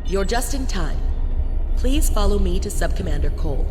You're just in time. Please follow me to Sub-Commander Cole.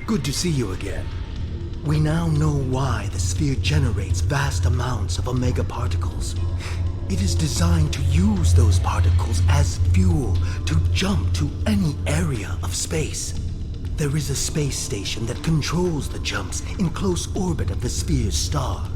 Good to see you again. We now know why the sphere generates vast amounts of omega particles. It is designed to use those particles as fuel to jump to any area of space. There is a space station that controls the jumps in close orbit of the sphere's star.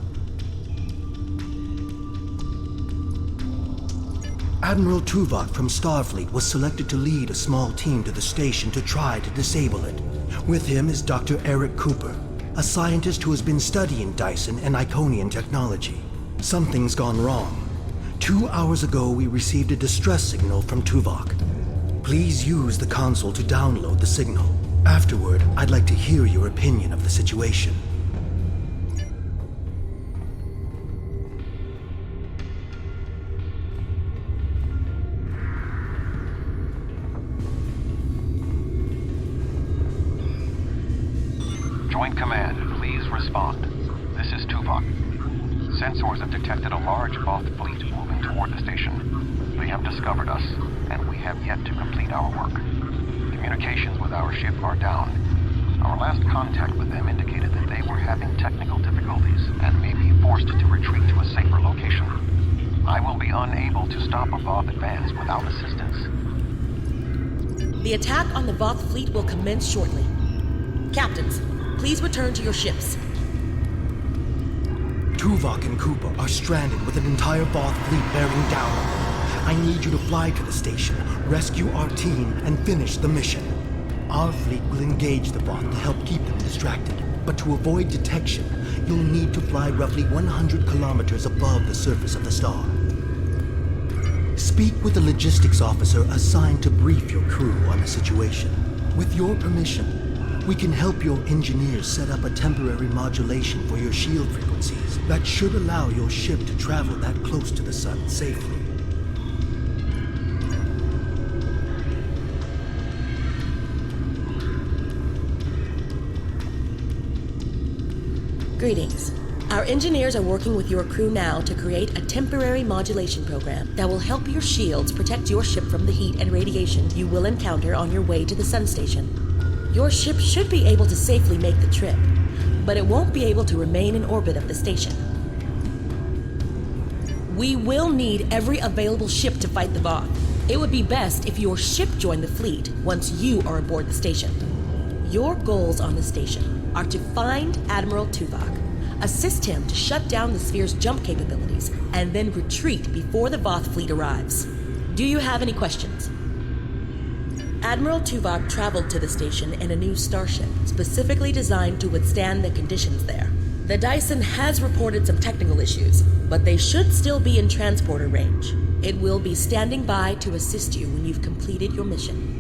Admiral Tuvok from Starfleet was selected to lead a small team to the station to try to disable it. With him is Dr. Eric Cooper, a scientist who has been studying Dyson and Iconian technology. Something's gone wrong. 2 hours ago, we received a distress signal from Tuvok. Please use the console to download the signal. Afterward, I'd like to hear your opinion of the situation. Joint Command, please respond. This is Tuvok. Sensors have detected a large Voth fleet moving toward the station. They have discovered us, and we have yet to complete our work. Communications with our ship are down. Our last contact with them indicated that they were having technical difficulties and may be forced to retreat to a safer location. I will be unable to stop a Voth advance without assistance. The attack on the Voth fleet will commence shortly. Captains, please return to your ships. Tuvok and Cooper are stranded with an entire Voth fleet bearing down on them. I need you to fly to the station, rescue our team, and finish the mission. Our fleet will engage the Voth to help keep them distracted. But to avoid detection, you'll need to fly roughly 100 kilometers above the surface of the star. Speak with the logistics officer assigned to brief your crew on the situation. With your permission, we can help your engineers set up a temporary modulation for your shield frequencies that should allow your ship to travel that close to the sun safely. Greetings. Our engineers are working with your crew now to create a temporary modulation program that will help your shields protect your ship from the heat and radiation you will encounter on your way to the sun station. Your ship should be able to safely make the trip, but it won't be able to remain in orbit of the station. We will need every available ship to fight the Voth. It would be best if your ship joined the fleet once you are aboard the station. Your goals on the station are to find Admiral Tuvok, assist him to shut down the sphere's jump capabilities, and then retreat before the Voth fleet arrives. Do you have any questions? Admiral Tuvok traveled to the station in a new starship, specifically designed to withstand the conditions there. The Dyson has reported some technical issues, but they should still be in transporter range. It will be standing by to assist you when you've completed your mission.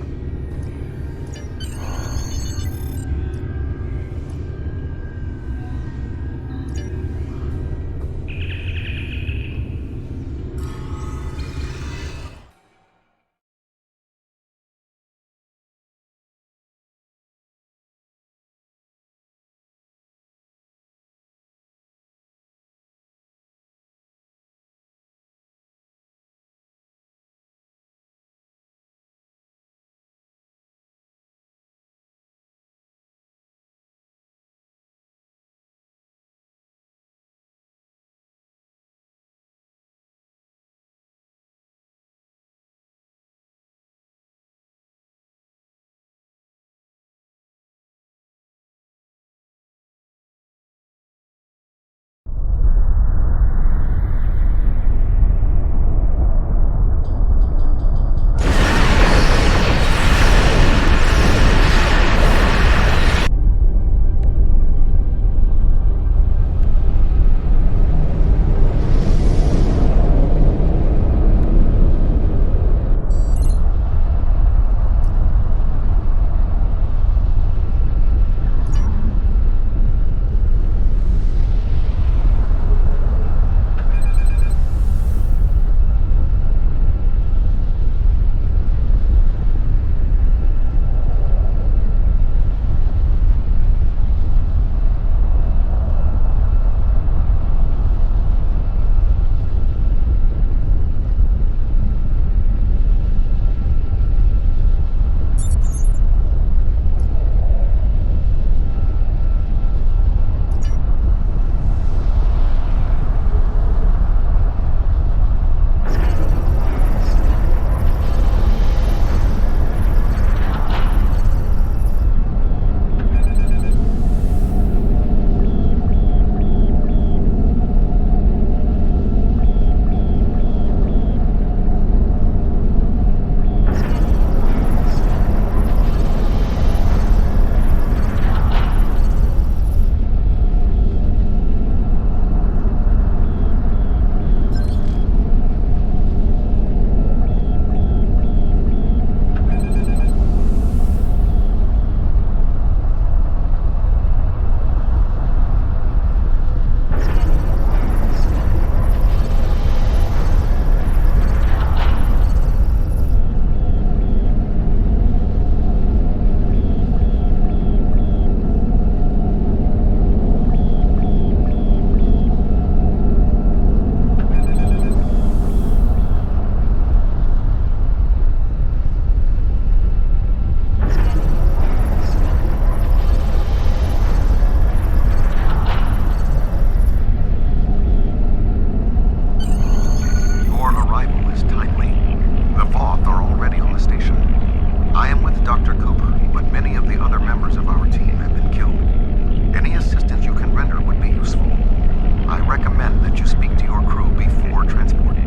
recommend that you speak to your crew before transport.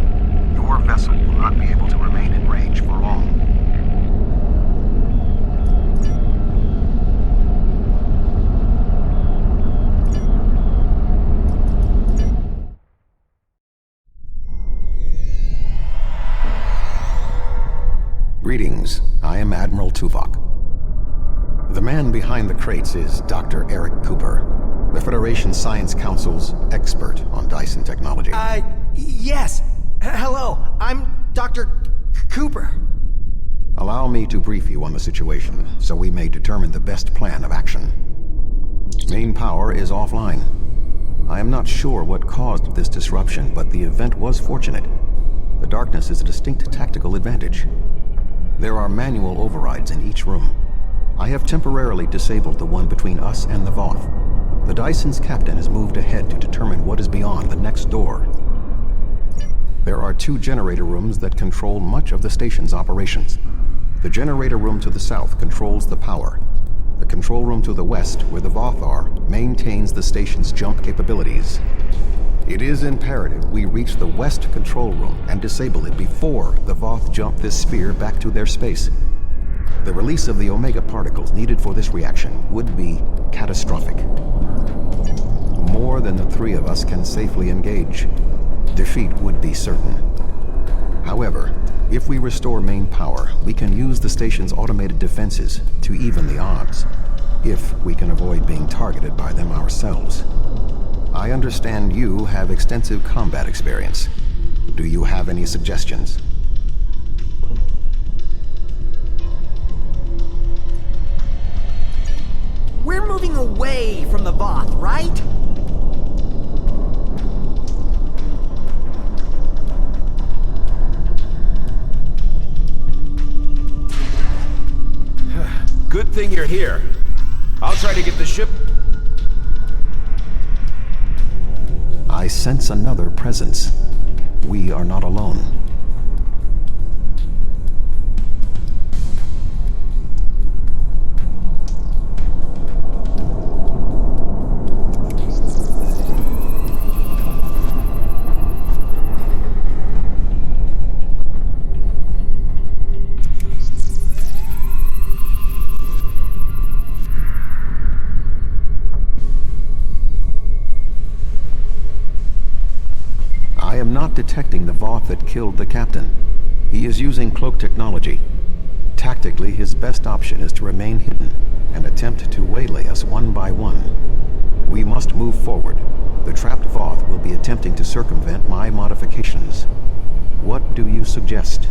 Your vessel will not be able to remain in range for long. Greetings, I am Admiral Tuvok. The man behind the crates is Dr. Eric Cooper, the Federation Science Council's expert on Dyson technology. Yes. Hello, I'm Dr. Cooper. Allow me to brief you on the situation, so we may determine the best plan of action. Main power is offline. I am not sure what caused this disruption, but the event was fortunate. The darkness is a distinct tactical advantage. There are manual overrides in each room. I have temporarily disabled the one between us and the Voth. The Dyson's captain has moved ahead to determine what is beyond the next door. There are 2 generator rooms that control much of the station's operations. The generator room to the south controls the power. The control room to the west, where the Voth are, maintains the station's jump capabilities. It is imperative we reach the west control room and disable it before the Voth jump this sphere back to their space. The release of the Omega particles needed for this reaction would be catastrophic. More than the 3 of us can safely engage. Defeat would be certain. However, if we restore main power, we can use the station's automated defenses to even the odds, if we can avoid being targeted by them ourselves. I understand you have extensive combat experience. Do you have any suggestions? We're moving away from the Voth, right? Good thing you're here. I'll try to get the ship... I sense another presence. We are not alone. I am not detecting the Voth that killed the captain. He is using cloak technology. Tactically, his best option is to remain hidden and attempt to waylay us one by one. We must move forward. The trapped Voth will be attempting to circumvent my modifications. What do you suggest?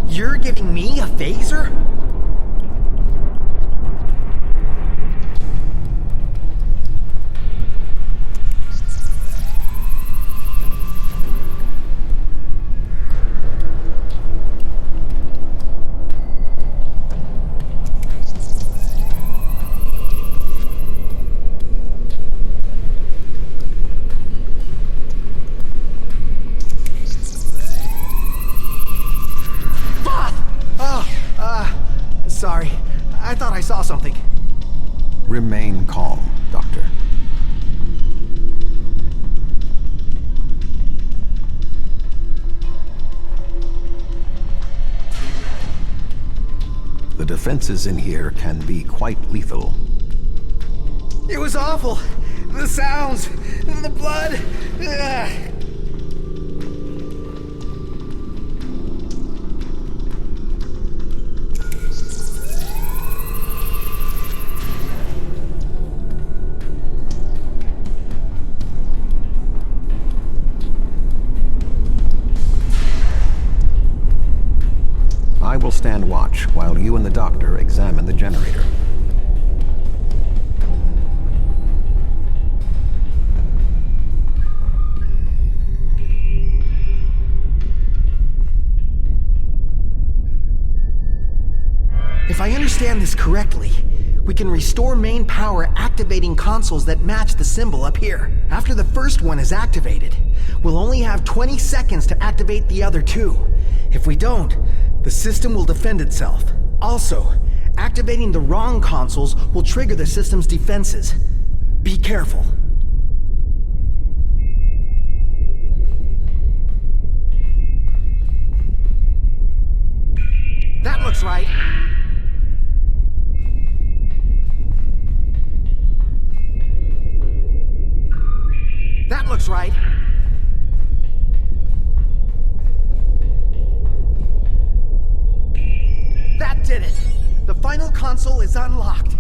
You're giving me a phaser? Sorry. I thought I saw something. Remain calm, Doctor. The defenses in here can be quite lethal. It was awful. The sounds, the blood. Ugh. I will stand watch while you and the doctor examine the generator. If I understand this correctly, we can restore main power activating consoles that match the symbol up here. After the first one is activated, we'll only have 20 seconds to activate the other 2. If we don't, the system will defend itself. Also, Activating the wrong consoles will trigger the system's defenses. Be careful. That looks right. That looks right. That did it! The final console is unlocked.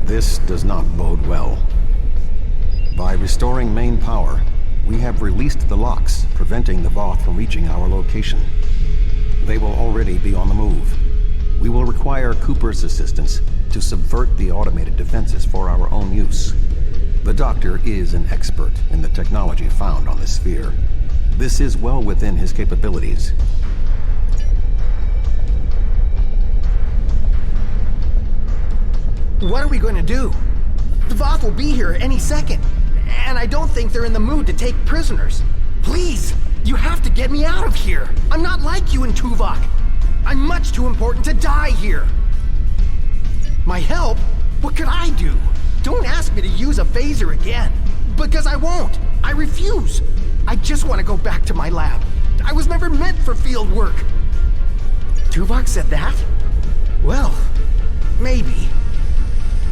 This does not bode well. By restoring main power, we have released the locks, preventing the Voth from reaching our location. They will already be on the move. We will require Cooper's assistance to subvert the automated defenses for our own use. The Doctor is an expert in the technology found on the sphere. This is well within his capabilities. What are we going to do? The Voth will be here any second, and I don't think they're in the mood to take prisoners. Please, you have to get me out of here. I'm not like you and Tuvok. I'm much too important to die here. My help? What could I do? Don't ask me to use a phaser again, because I won't. I refuse. I just want to go back to my lab. I was never meant for field work. Tuvok said that? Well, maybe.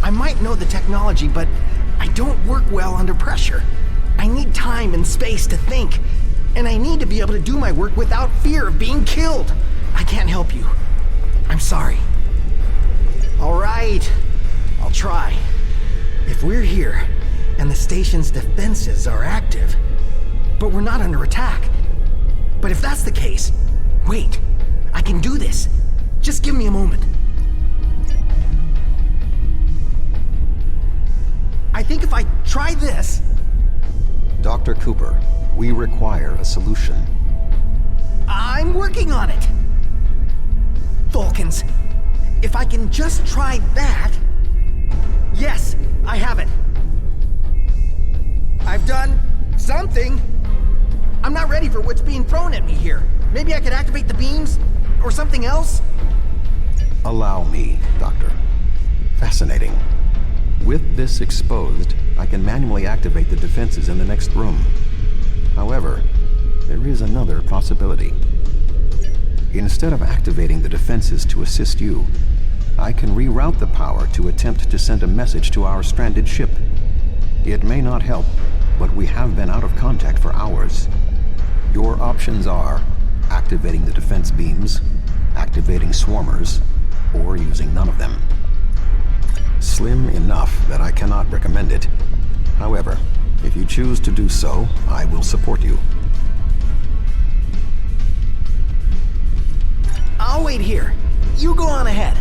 I might know the technology, but I don't work well under pressure. I need time and space to think, and I need to be able to do my work without fear of being killed. I can't help you. I'm sorry. All right, I'll try. If we're here, and the station's defenses are active, but we're not under attack. But if that's the case, wait, I can do this. Just give me a moment. I think if I try this... Dr. Cooper, we require a solution. I'm working on it. Vulcans, if I can just try that... Yes, I have it. I've done something. I'm not ready for what's being thrown at me here. Maybe I could activate the beams, or something else? Allow me, Doctor. Fascinating. With this exposed, I can manually activate the defenses in the next room. However, there is another possibility. Instead of activating the defenses to assist you, I can reroute the power to attempt to send a message to our stranded ship. It may not help, but we have been out of contact for hours. Your options are activating the defense beams, activating swarmers, or using none of them. Slim enough that I cannot recommend it. However, if you choose to do so, I will support you. I'll wait here. You go on ahead.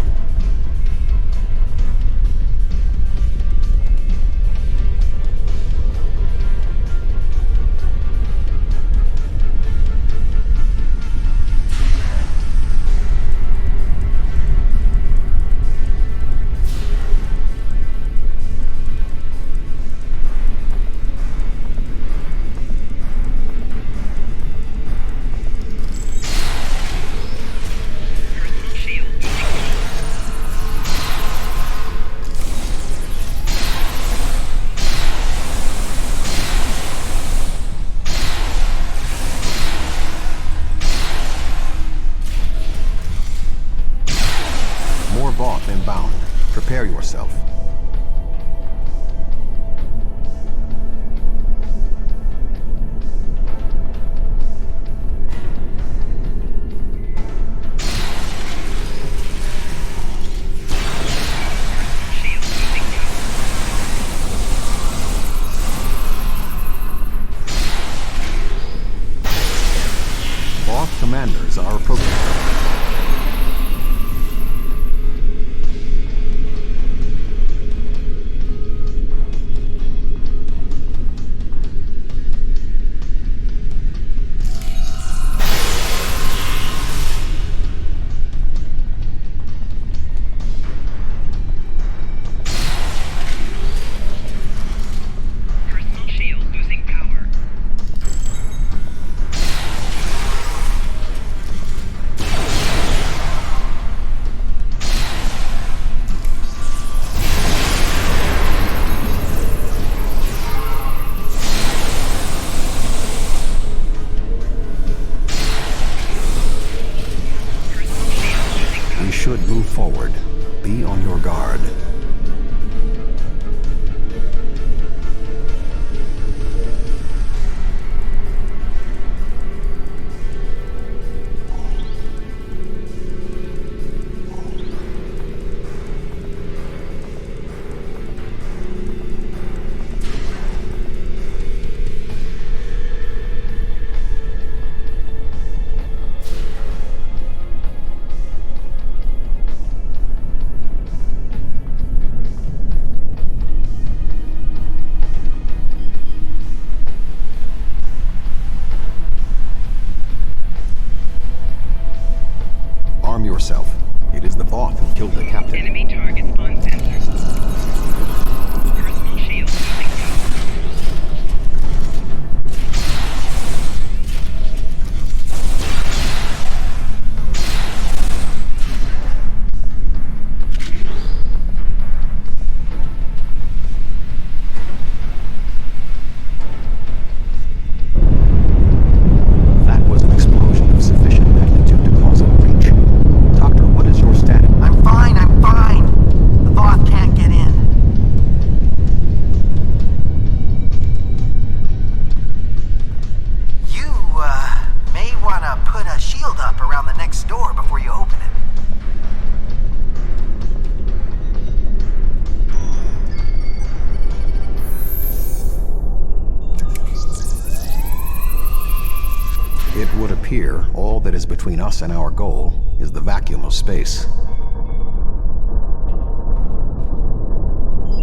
between us and our goal is the vacuum of space.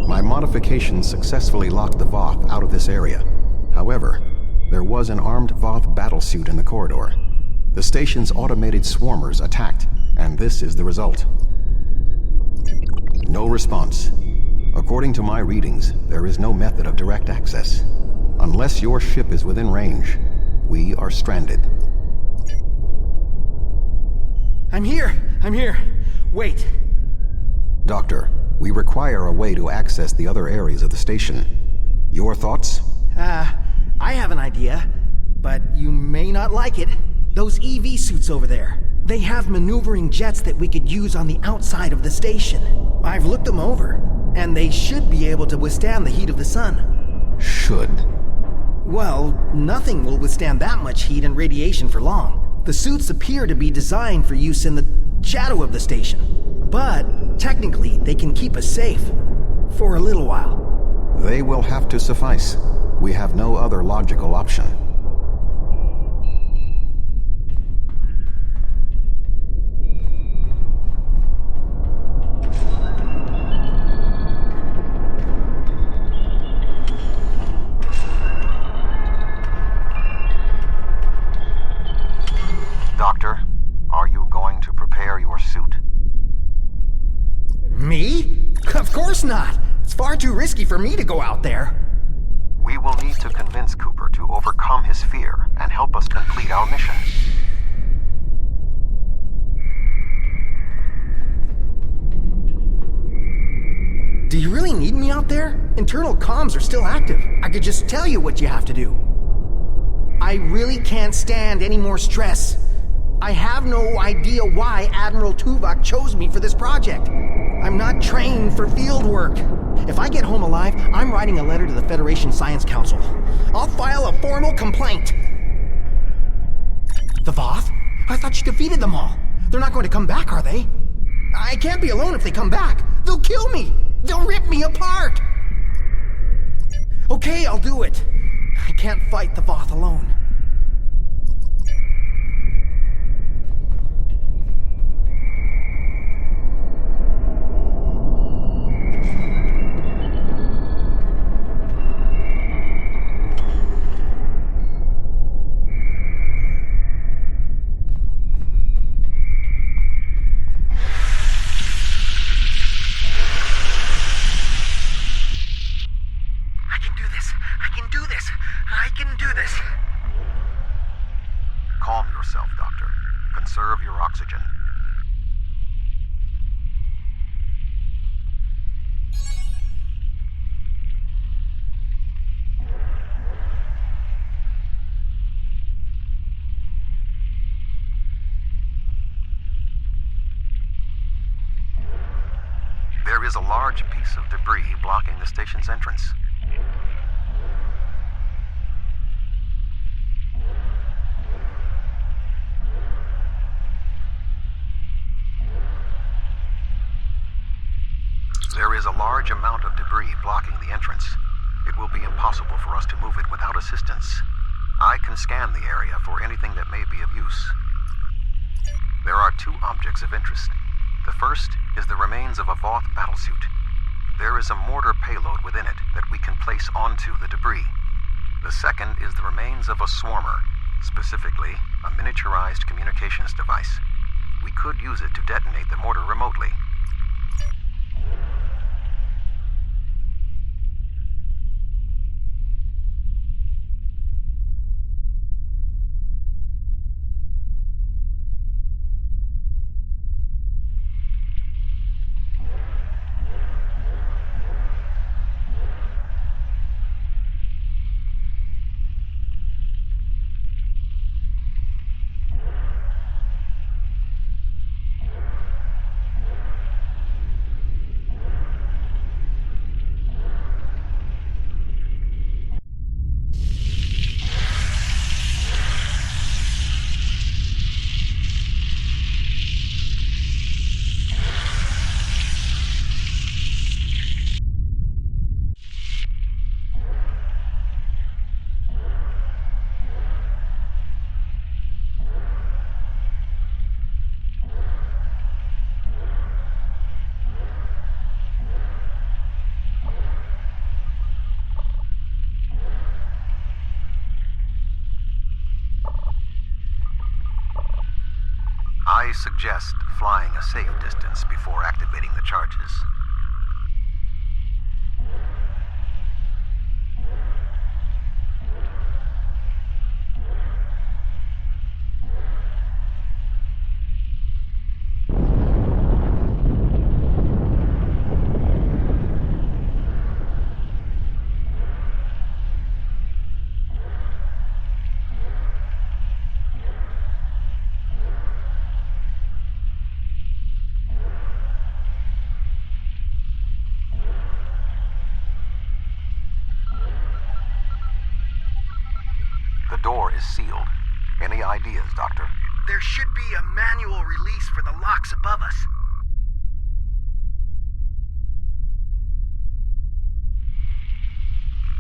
My modifications successfully locked the Voth out of this area. However, there was an armed Voth battlesuit in the corridor. The station's automated swarmers attacked, and this is the result. No response. According to my readings, there is no method of direct access. Unless your ship is within range, we are stranded. I'm here! Wait. Doctor, we require a way to access the other areas of the station. Your thoughts? I have an idea, but you may not like it. Those EV suits over there. They have maneuvering jets that we could use on the outside of the station. I've looked them over, and they should be able to withstand the heat of the sun. Should. Well, nothing will withstand that much heat and radiation for long. The suits appear to be designed for use in the shadow of the station. But, technically, they can keep us safe. For a little while. They will have to suffice. We have no other logical option. Doctor, are you going to prepare your suit? Me? Of course not! It's far too risky for me to go out there. We will need to convince Cooper to overcome his fear and help us complete our mission. Do you really need me out there? Internal comms are still active. I could just tell you what you have to do. I really can't stand any more stress. I have no idea why Admiral Tuvok chose me for this project. I'm not trained for field work. If I get home alive, I'm writing a letter to the Federation Science Council. I'll file a formal complaint. The Voth? I thought you defeated them all. They're not going to come back, are they? I can't be alone if they come back. They'll kill me. They'll rip me apart. Okay, I'll do it. I can't fight the Voth alone. Calm yourself, Doctor. Conserve your oxygen. There is a large piece of debris blocking the station's entrance. There is a large amount of debris blocking the entrance. It will be impossible for us to move it without assistance. I can scan the area for anything that may be of use. There are two objects of interest. The first is the remains of a Voth battlesuit. There is a mortar payload within it that we can place onto the debris. The second is the remains of a swarmer, specifically a miniaturized communications device. We could use it to detonate the mortar remotely. suggest flying a safe distance before activating the charges. The door is sealed. Any ideas, Doctor? There should be a manual release for the locks above us.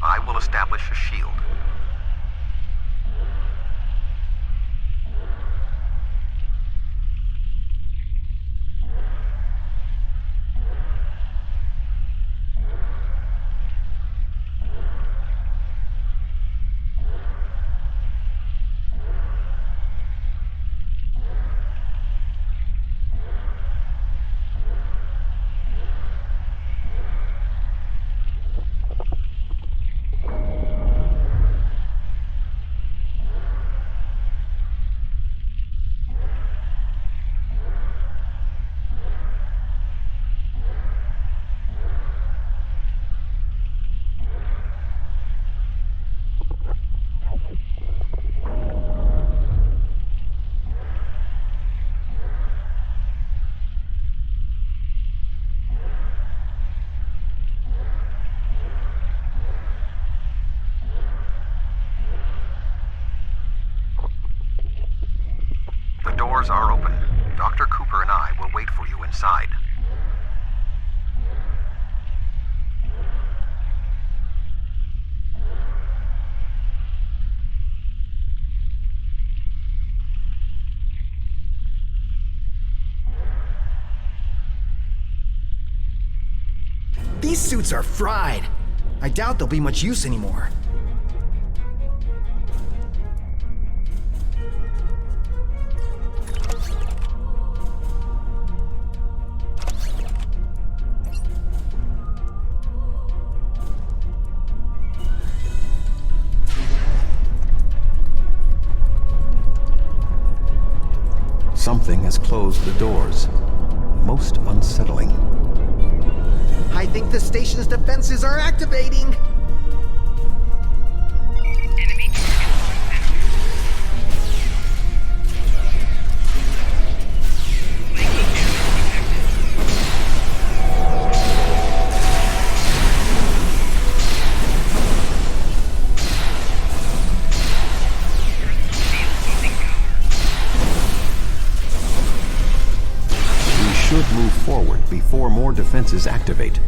I will establish a shield. The doors are open. Dr. Cooper and I will wait for you inside. These suits are fried. I doubt they'll be much use anymore. Something has closed the doors. Most unsettling. I think the station's defenses are activating. Enemy We should move forward before more defenses activate.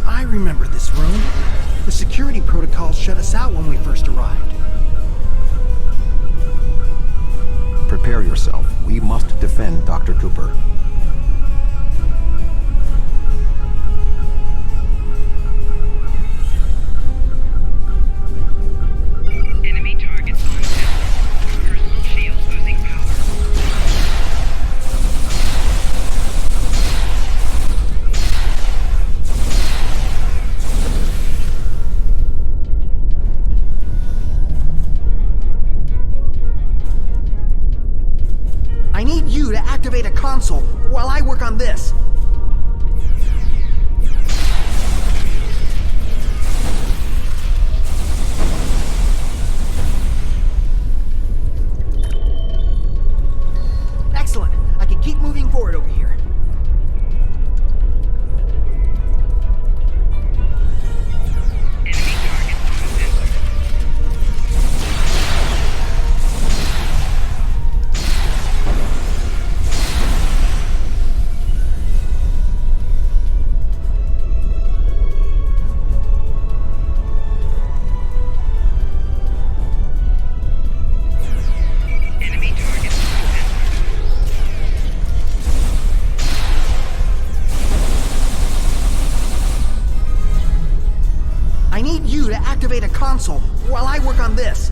I remember this room. The security protocols shut us out when we first arrived. Prepare yourself. We must defend Dr. Cooper. enemy targets on test. Personal shield losing power. I need you to activate a console deactivate a console while I work on this.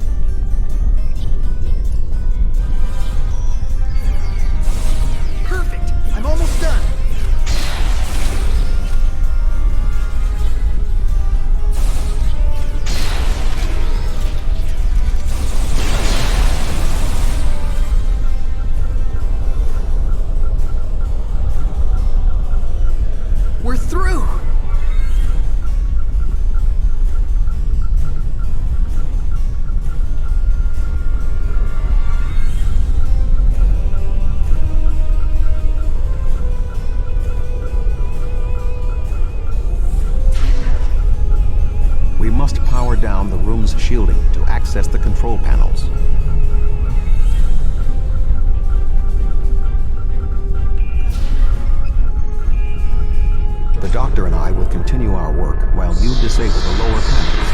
Perfect. I'm almost done. We're through! We must power down the room's shielding to access the control panels. The doctor and I will continue our work while you disable the lower panels.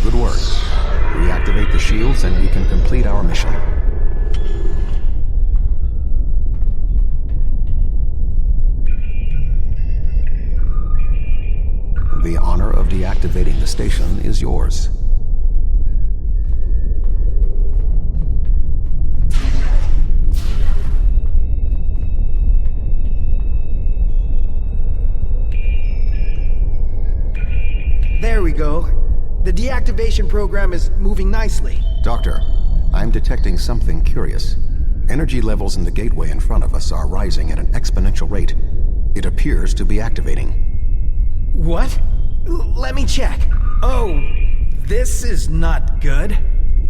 Good work. Reactivate the shields and we can complete our mission. The honor of deactivating the station is yours. There we go. The deactivation program is moving nicely. Doctor, I'm detecting something curious. Energy levels in the gateway in front of us are rising at an exponential rate. It appears to be activating. What? Let me check. Oh, this is not good.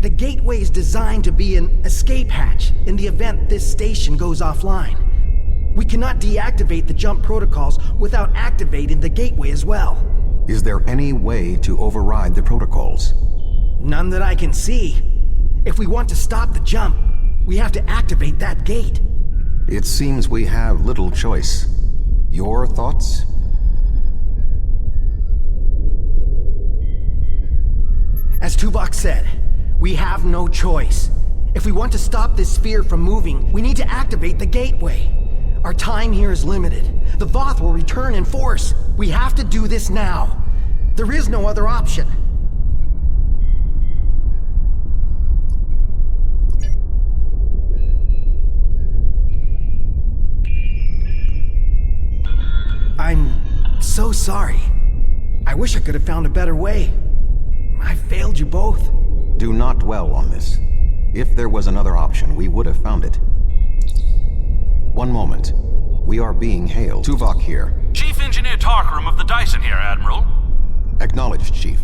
The gateway is designed to be an escape hatch in the event this station goes offline. We cannot deactivate the jump protocols without activating the gateway as well. Is there any way to override the protocols? None that I can see. If we want to stop the jump, we have to activate that gate. It seems we have little choice. Your thoughts? As Tuvok said, we have no choice. If we want to stop this sphere from moving, we need to activate the gateway. Our time here is limited. The Voth will return in force. We have to do this now. There is no other option. I'm so sorry. I wish I could have found a better way. I failed you both. Do not dwell on this. If there was another option, we would have found it. One moment. We are being hailed. Tuvok here. Chief Engineer Tarkram of the Dyson here, Admiral. Acknowledged, Chief.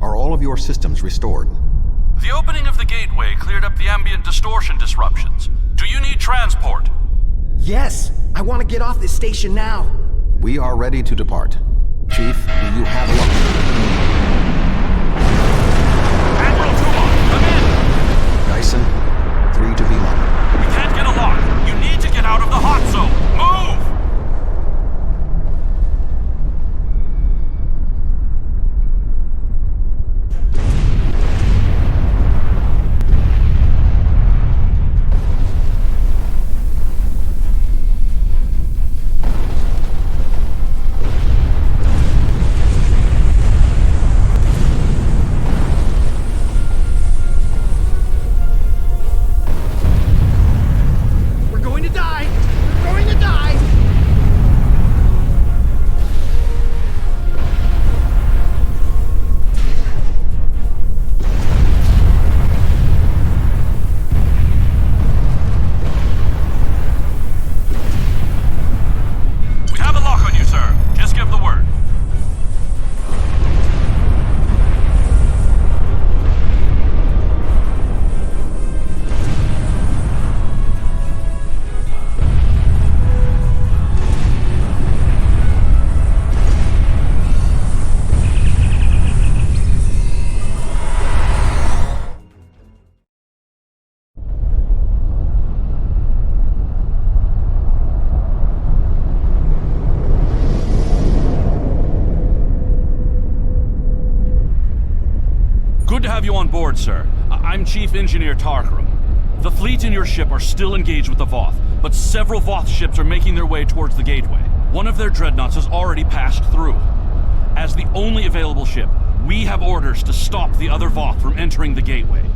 Are all of your systems restored? The opening of the gateway cleared up the ambient distortion disruptions. Do you need transport? Yes, I want to get off this station now. We are ready to depart. Chief, do you have a lock? Admiral Tuvok, come in! Dyson, 3 to V1. We can't get a lock. You need to get out of the hot zone. Move! Good to have you on board, sir. I'm Chief Engineer Tarkram. The fleet and your ship are still engaged with the Voth, but several Voth ships are making their way towards the gateway. One of their dreadnoughts has already passed through. As the only available ship, we have orders to stop the other Voth from entering the gateway.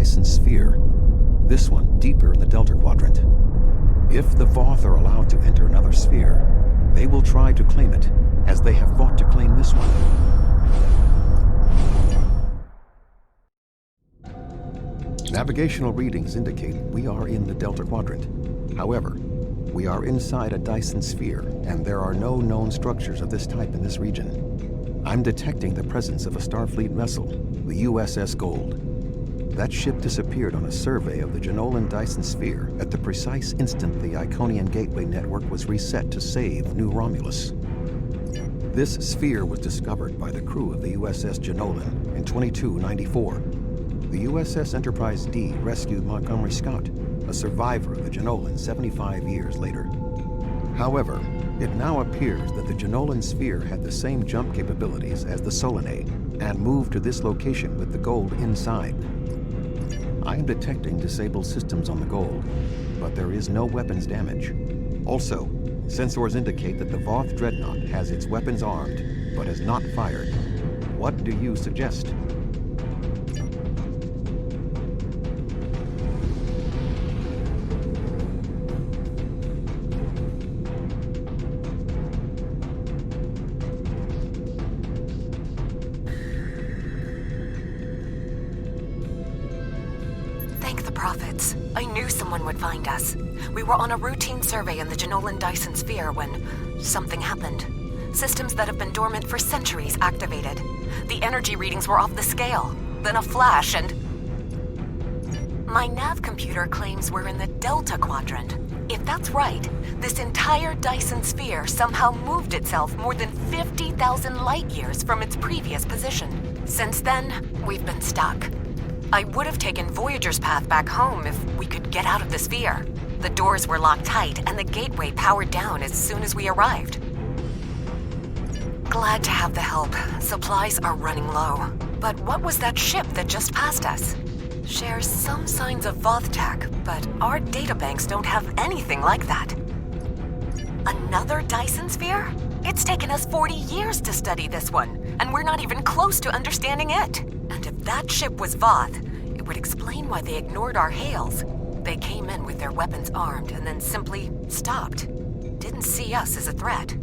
Dyson sphere. This one deeper in the Delta Quadrant. If the Voth are allowed to enter another sphere, they will try to claim it, as they have fought to claim this one. Navigational readings indicate we are in the Delta Quadrant. However, we are inside a Dyson sphere, and there are no known structures of this type in this region. I'm detecting the presence of a Starfleet vessel, the USS Gold. That ship disappeared on a survey of the Jenolan Dyson sphere at the precise instant the Iconian Gateway network was reset to save New Romulus. This sphere was discovered by the crew of the USS Jenolan in 2294. The USS Enterprise D rescued Montgomery Scott, a survivor of the Jenolan 75 years later. However, it now appears that the Jenolan sphere had the same jump capabilities as the Solanae and moved to this location with the Gold inside. I am detecting disabled systems on the Gold, but there is no weapons damage. Also, sensors indicate that the Voth Dreadnought has its weapons armed, but has not fired. What do you suggest? Prophets. I knew someone would find us. We were on a routine survey in the Jenolan Dyson sphere when something happened. Systems that have been dormant for centuries activated. The energy readings were off the scale. Then a flash and... My nav computer claims we're in the Delta Quadrant. If that's right, this entire Dyson sphere somehow moved itself more than 50,000 light years from its previous position. Since then, we've been stuck. I would have taken Voyager's path back home if we could get out of the sphere. The doors were locked tight and the gateway powered down as soon as we arrived. Glad to have the help. Supplies are running low. But what was that ship that just passed us? Shares some signs of Voth tech, but our databanks don't have anything like that. Another Dyson sphere? It's taken us 40 years to study this one, and we're not even close to understanding it. And if that ship was Voth, it would explain why they ignored our hails. They came in with their weapons armed and then simply stopped. Didn't see us as a threat.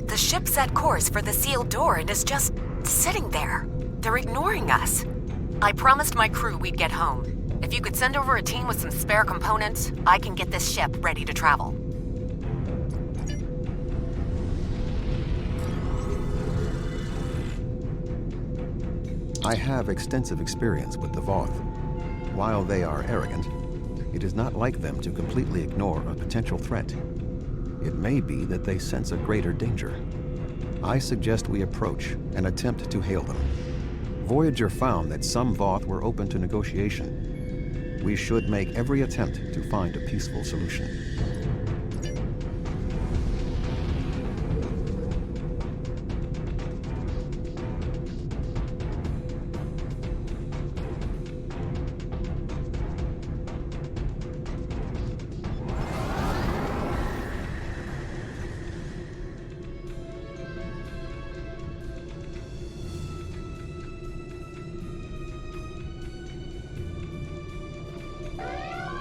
The ship set course for the sealed door and is just sitting there. They're ignoring us. I promised my crew we'd get home. If you could send over a team with some spare components, I can get this ship ready to travel. I have extensive experience with the Voth. While they are arrogant, it is not like them to completely ignore a potential threat. It may be that they sense a greater danger. I suggest we approach and attempt to hail them. Voyager found that some Voth were open to negotiation. We should make every attempt to find a peaceful solution.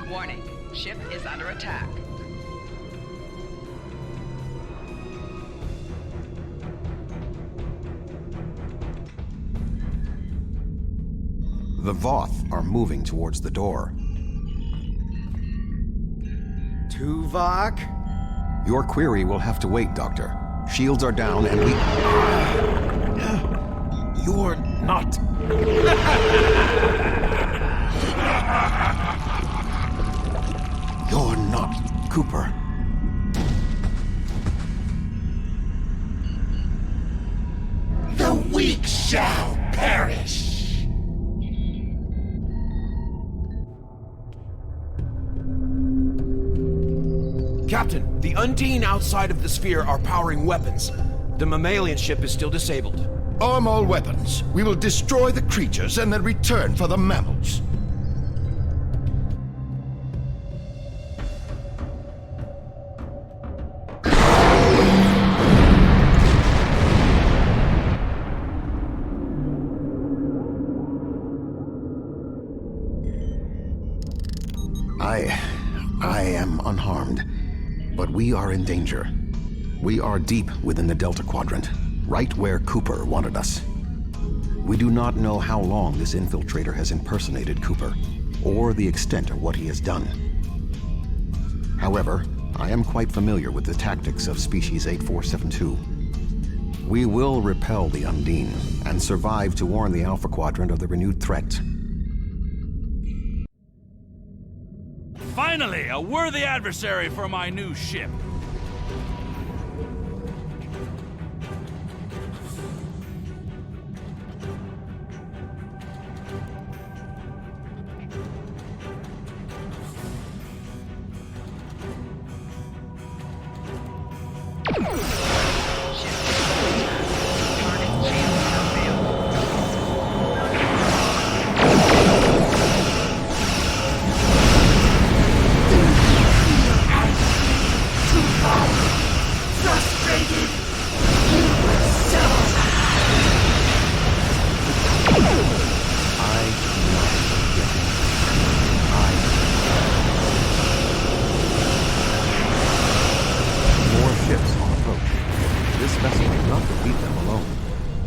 Warning, ship is under attack. The Voth are moving towards the door. Tuvok? Your query will have to wait, Doctor. Shields are down and we... You're not... You're not Cooper. The weak shall perish. Captain, the Undine outside of the sphere are powering weapons. The mammalian ship is still disabled. Arm all weapons. We will destroy the creatures and then return for the mammals. But we are in danger. We are deep within the Delta Quadrant, right where Cooper wanted us. We do not know how long this infiltrator has impersonated Cooper, or the extent of what he has done. However, I am quite familiar with the tactics of Species 8472. We will repel the Undine, and survive to warn the Alpha Quadrant of the renewed threat. Finally, a worthy adversary for my new ship.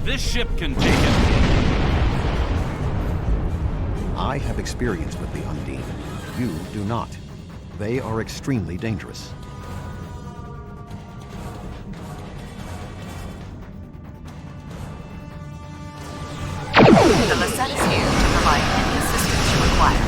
This ship can take it. I have experience with the Undine. You do not. They are extremely dangerous. The Lisette is here to provide any assistance you require.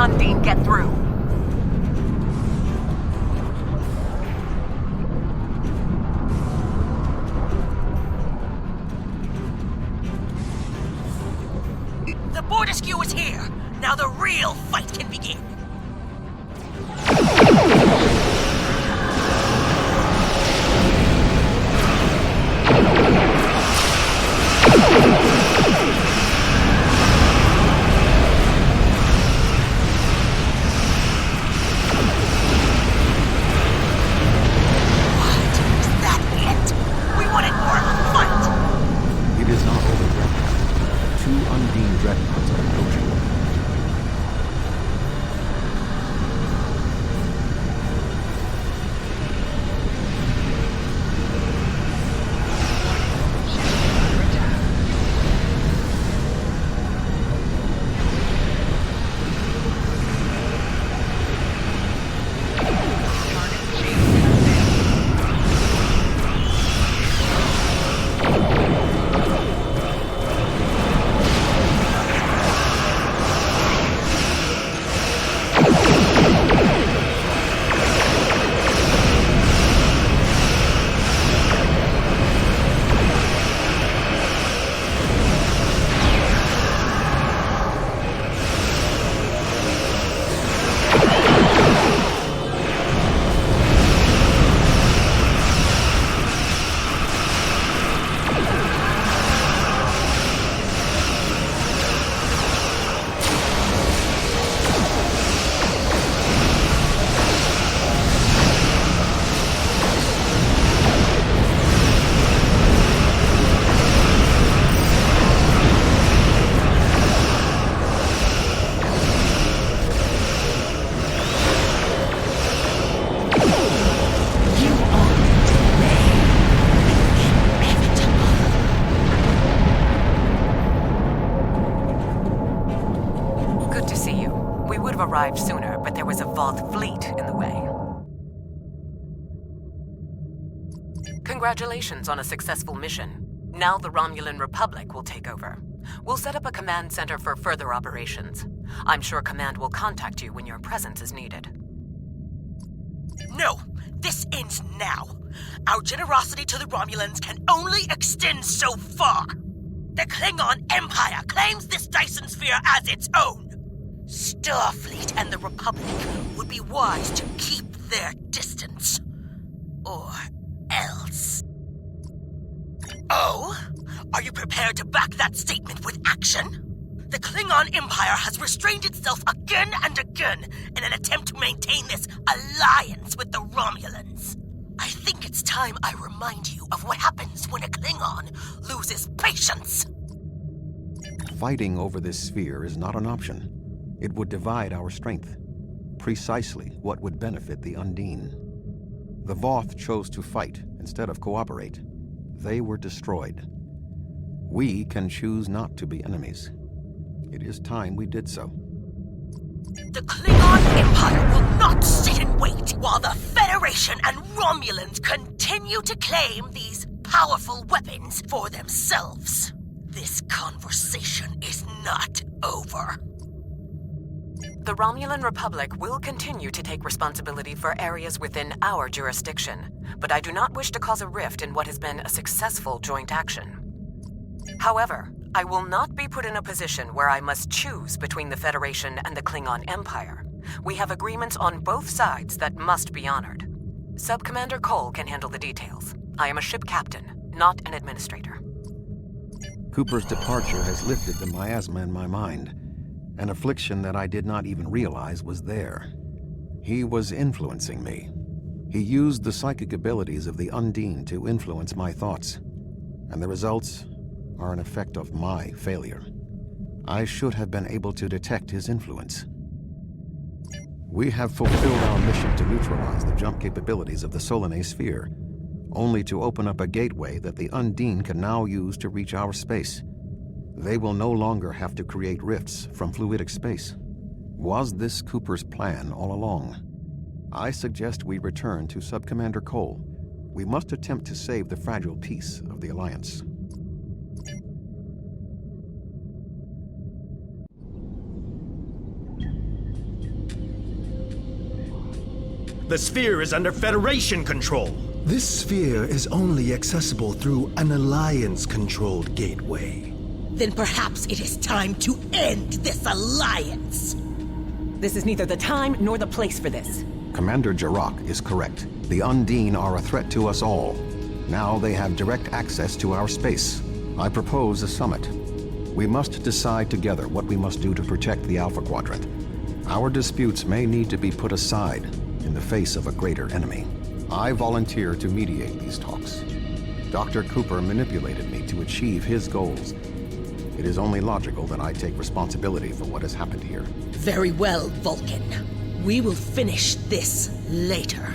Undine, get through. The border skew is here. Now the real fight can begin. Arrived sooner, but there was a Voth fleet in the way. Congratulations on a successful mission. Now the Romulan Republic will take over. We'll set up a command center for further operations. I'm sure Command will contact you when your presence is needed. No! This ends now. Our generosity to the Romulans can only extend so far. The Klingon Empire claims this Dyson sphere as its own. Starfleet and the Republic would be wise to keep their distance. Or else. Oh? Are you prepared to back that statement with action? The Klingon Empire has restrained itself again and again in an attempt to maintain this alliance with the Romulans. I think it's time I remind you of what happens when a Klingon loses patience. Fighting over this sphere is not an option. It would divide our strength. Precisely what would benefit the Undine. The Voth chose to fight instead of cooperate. They were destroyed. We can choose not to be enemies. It is time we did so. The Klingon Empire will not sit and wait while the Federation and Romulans continue to claim these powerful weapons for themselves. This conversation is not over. The Romulan Republic will continue to take responsibility for areas within our jurisdiction, but I do not wish to cause a rift in what has been a successful joint action. However, I will not be put in a position where I must choose between the Federation and the Klingon Empire. We have agreements on both sides that must be honored. Sub-Commander Cole can handle the details. I am a ship captain, not an administrator. Cooper's departure has lifted the miasma in my mind, an affliction that I did not even realize was there. He was influencing me. He used the psychic abilities of the Undine to influence my thoughts, and the results are an effect of my failure. I should have been able to detect his influence. We have fulfilled our mission to neutralize the jump capabilities of the Solanae sphere, only to open up a gateway that the Undine can now use to reach our space. They will no longer have to create rifts from fluidic space. Was this Cooper's plan all along? I suggest we return to Sub-Commander Cole. We must attempt to save the fragile peace of the Alliance. The sphere is under Federation control. This sphere is only accessible through an Alliance-controlled gateway. Then perhaps it is time to end this alliance. This is neither the time nor the place for this. Commander Jirok is correct. The Undine are a threat to us all. Now they have direct access to our space. I propose a summit. We must decide together what we must do to protect the Alpha Quadrant. Our disputes may need to be put aside in the face of a greater enemy. I volunteer to mediate these talks. Dr. Cooper manipulated me to achieve his goals. It is only logical that I take responsibility for what has happened here. Very well, Vulcan. We will finish this later.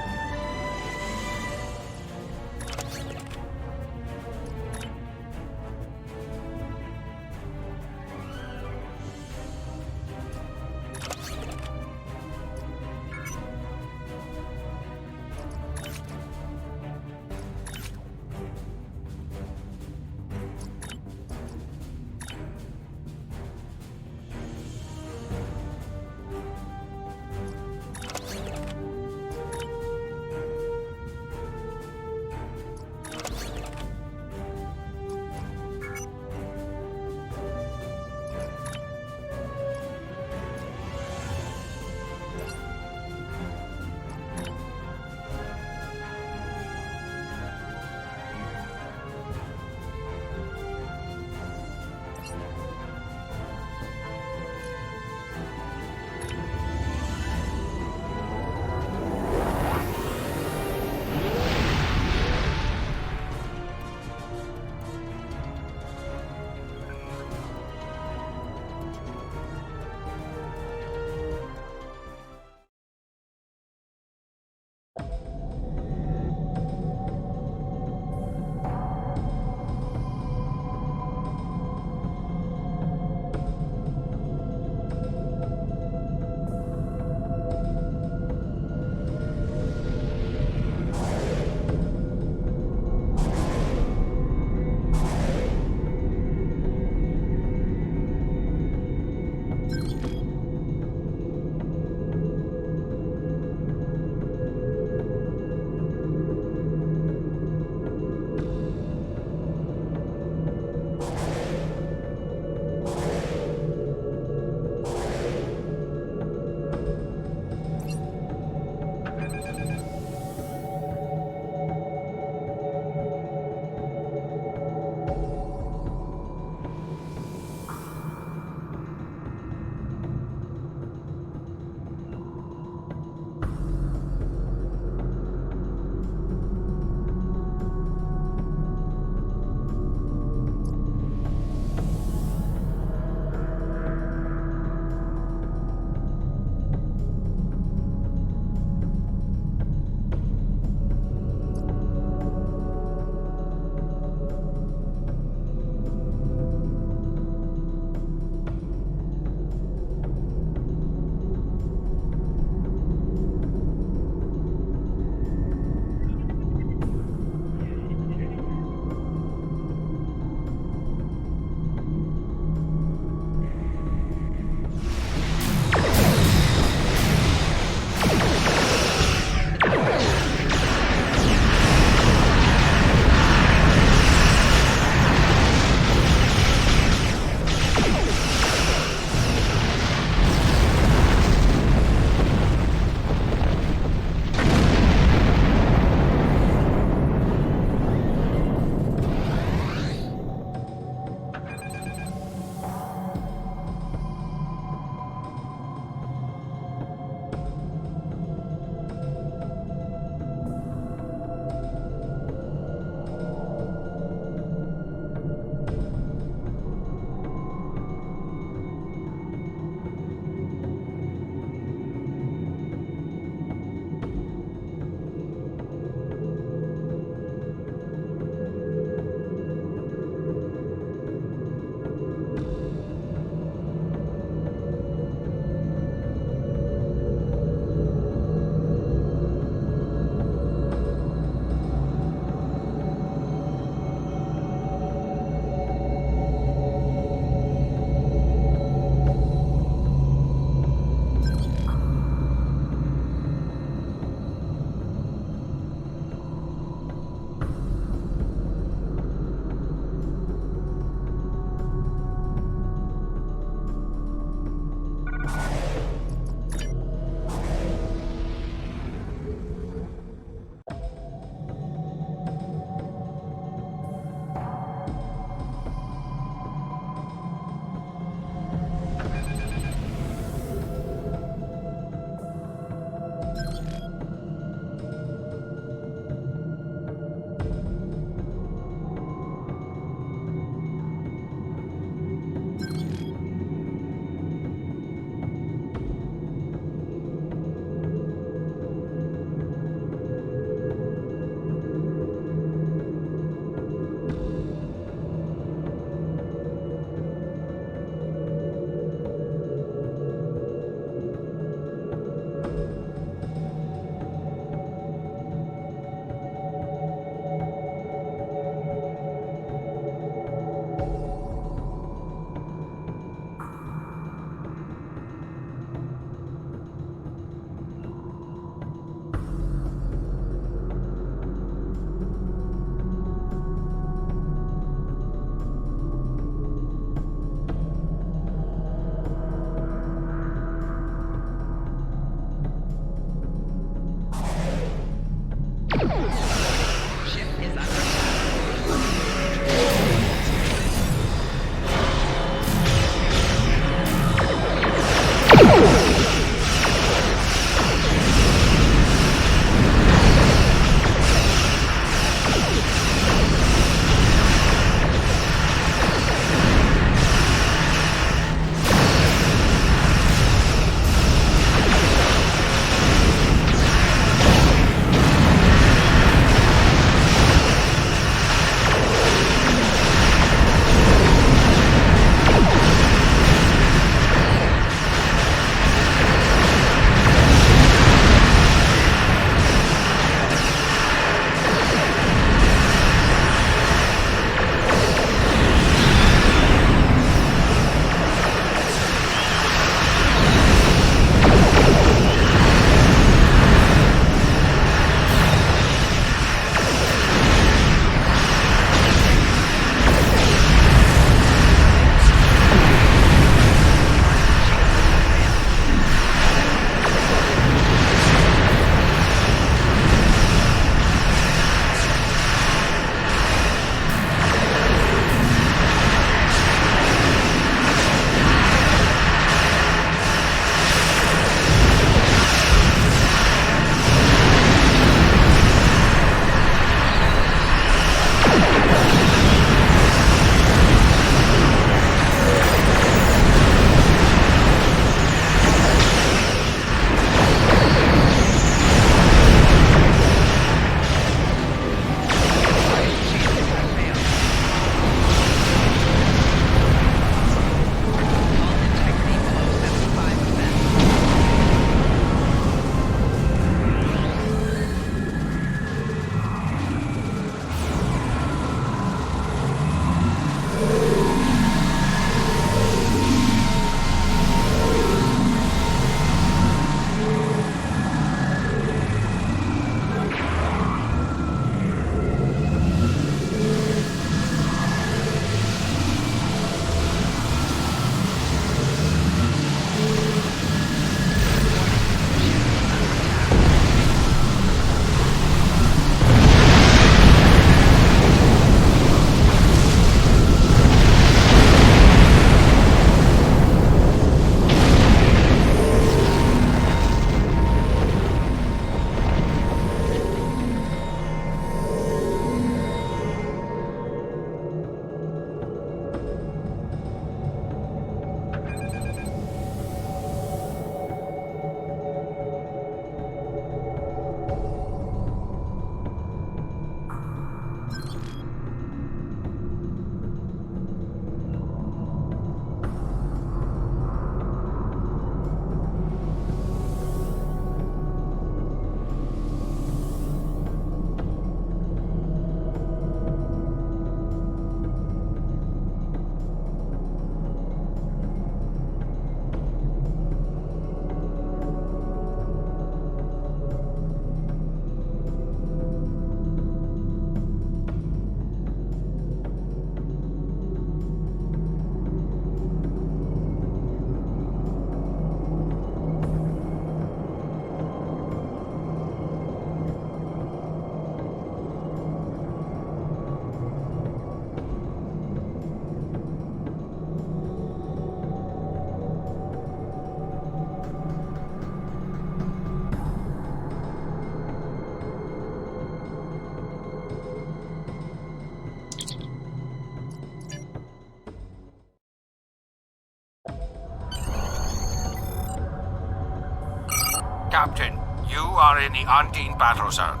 Captain, you are in the Undine battle zone.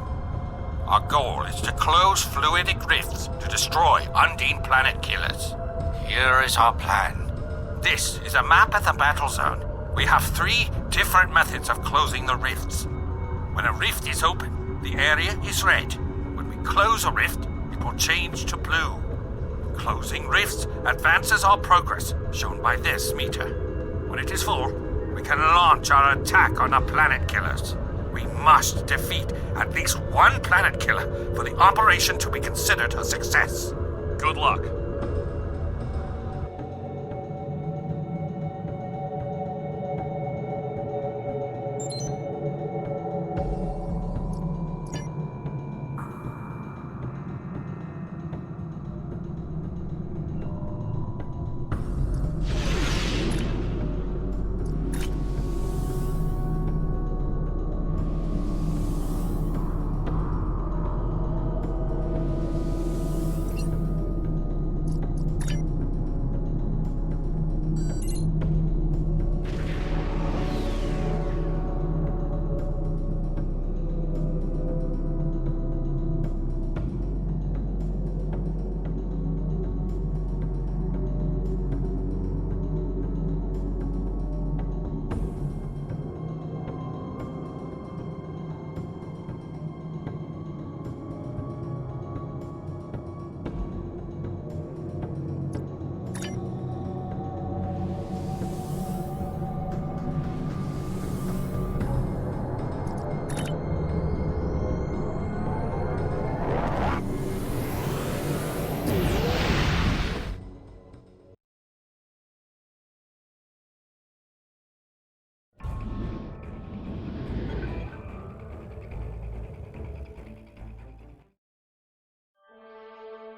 Our goal is to close fluidic rifts to destroy Undine planet killers. Here is our plan. This is a map of the battle zone. We have 3 different methods of closing the rifts. When a rift is open, the area is red. When we close a rift, it will change to blue. Closing rifts advances our progress, shown by this meter. When it is full, we can launch our attack on the planet killers. We must defeat at least one planet killer for the operation to be considered a success. Good luck.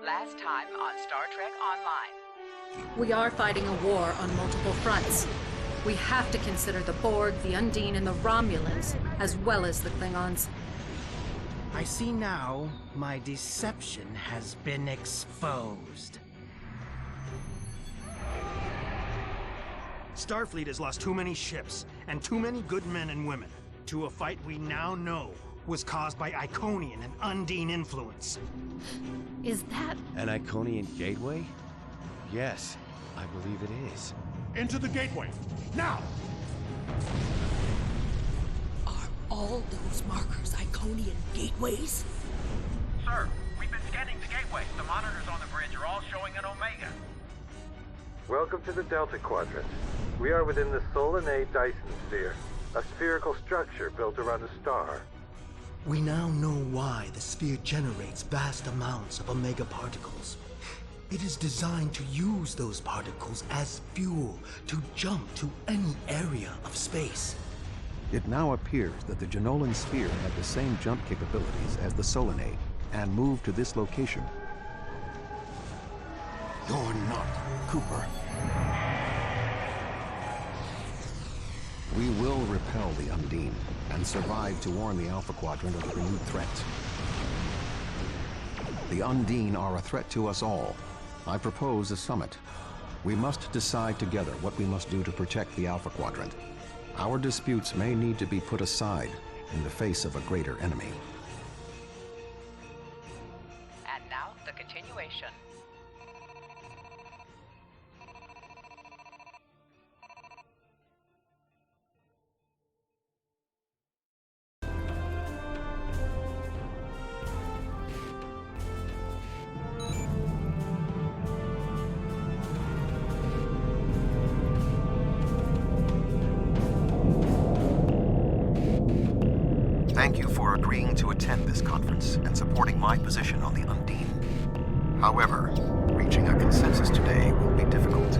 Last time on Star Trek Online. We are fighting a war on multiple fronts. We have to consider the Borg, the Undine, and the Romulans, as well as the Klingons. I see now my deception has been exposed. Starfleet has lost too many ships and too many good men and women to a fight we now know was caused by Iconian and Undine influence. Is that... an Iconian gateway? Yes, I believe it is. Into the gateway, now! Are all those markers Iconian gateways? Sir, we've been scanning the gateway. The monitors on the bridge are all showing an Omega. Welcome to the Delta Quadrant. We are within the Solanae Dyson Sphere, a spherical structure built around a star. We now know why the sphere generates vast amounts of Omega particles. It is designed to use those particles as fuel to jump to any area of space. It now appears that the Jenolan sphere had the same jump capabilities as the Solanae and moved to this location. You're not Cooper. We will repel the Undine and survive to warn the Alpha Quadrant of the renewed threat. The Undine are a threat to us all. I propose a summit. We must decide together what we must do to protect the Alpha Quadrant. Our disputes may need to be put aside in the face of a greater enemy. And now, the continuation. Thank you for agreeing to attend this conference and supporting my position on the Undine. However, reaching a consensus today will be difficult.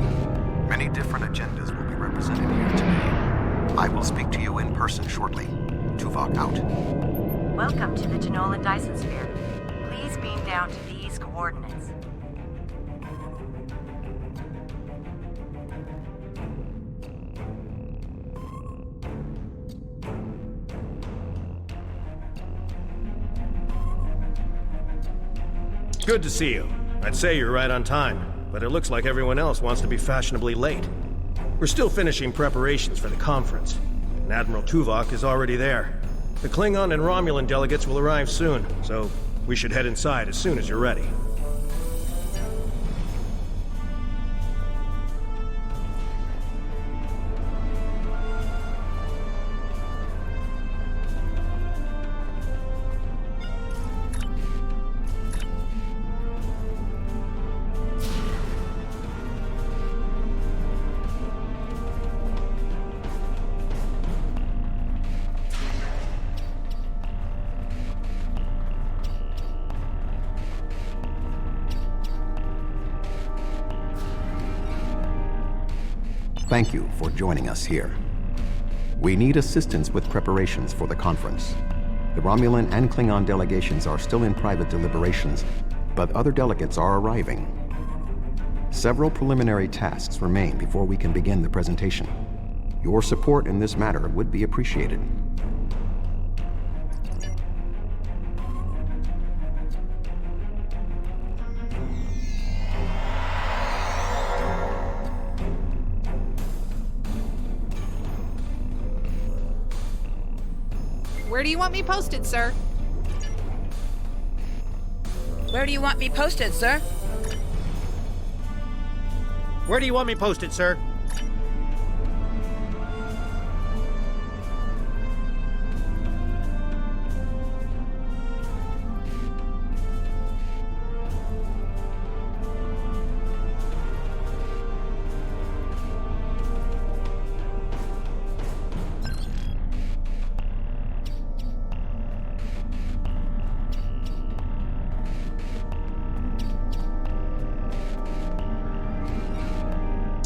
Many different agendas will be represented here today. I will speak to you in person shortly. Tuvok out. Welcome to the Jenolan Dyson Sphere. Please beam down to these coordinates. Good to see you. I'd say you're right on time, but it looks like everyone else wants to be fashionably late. We're still finishing preparations for the conference. and Admiral Tuvok is already there. The Klingon and Romulan delegates will arrive soon, so we should head inside as soon as you're ready. Thank you for joining us here. We need assistance with preparations for the conference. The Romulan and Klingon delegations are still in private deliberations, but other delegates are arriving. Several preliminary tasks remain before we can begin the presentation. Your support in this matter would be appreciated. Where do you want me posted, sir? Where do you want me posted, sir? Where do you want me posted, sir?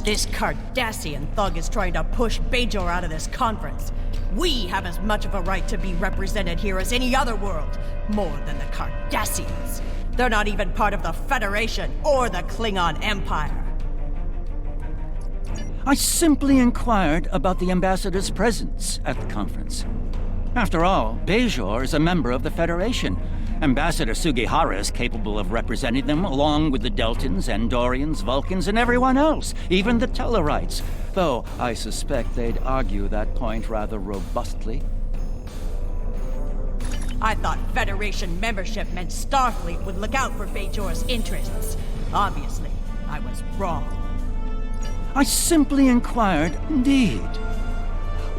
This Cardassian thug is trying to push Bajor out of this conference. We have as much of a right to be represented here as any other world, more than the Cardassians. They're not even part of the Federation or the Klingon Empire. I simply inquired about the ambassador's presence at the conference. After all, Bajor is a member of the Federation. Ambassador Sugihara is capable of representing them along with the Deltans, Andorians, Vulcans, and everyone else, even the Tellarites. Though I suspect they'd argue that point rather robustly. I thought Federation membership meant Starfleet would look out for Bajor's interests. Obviously, I was wrong. I simply inquired indeed.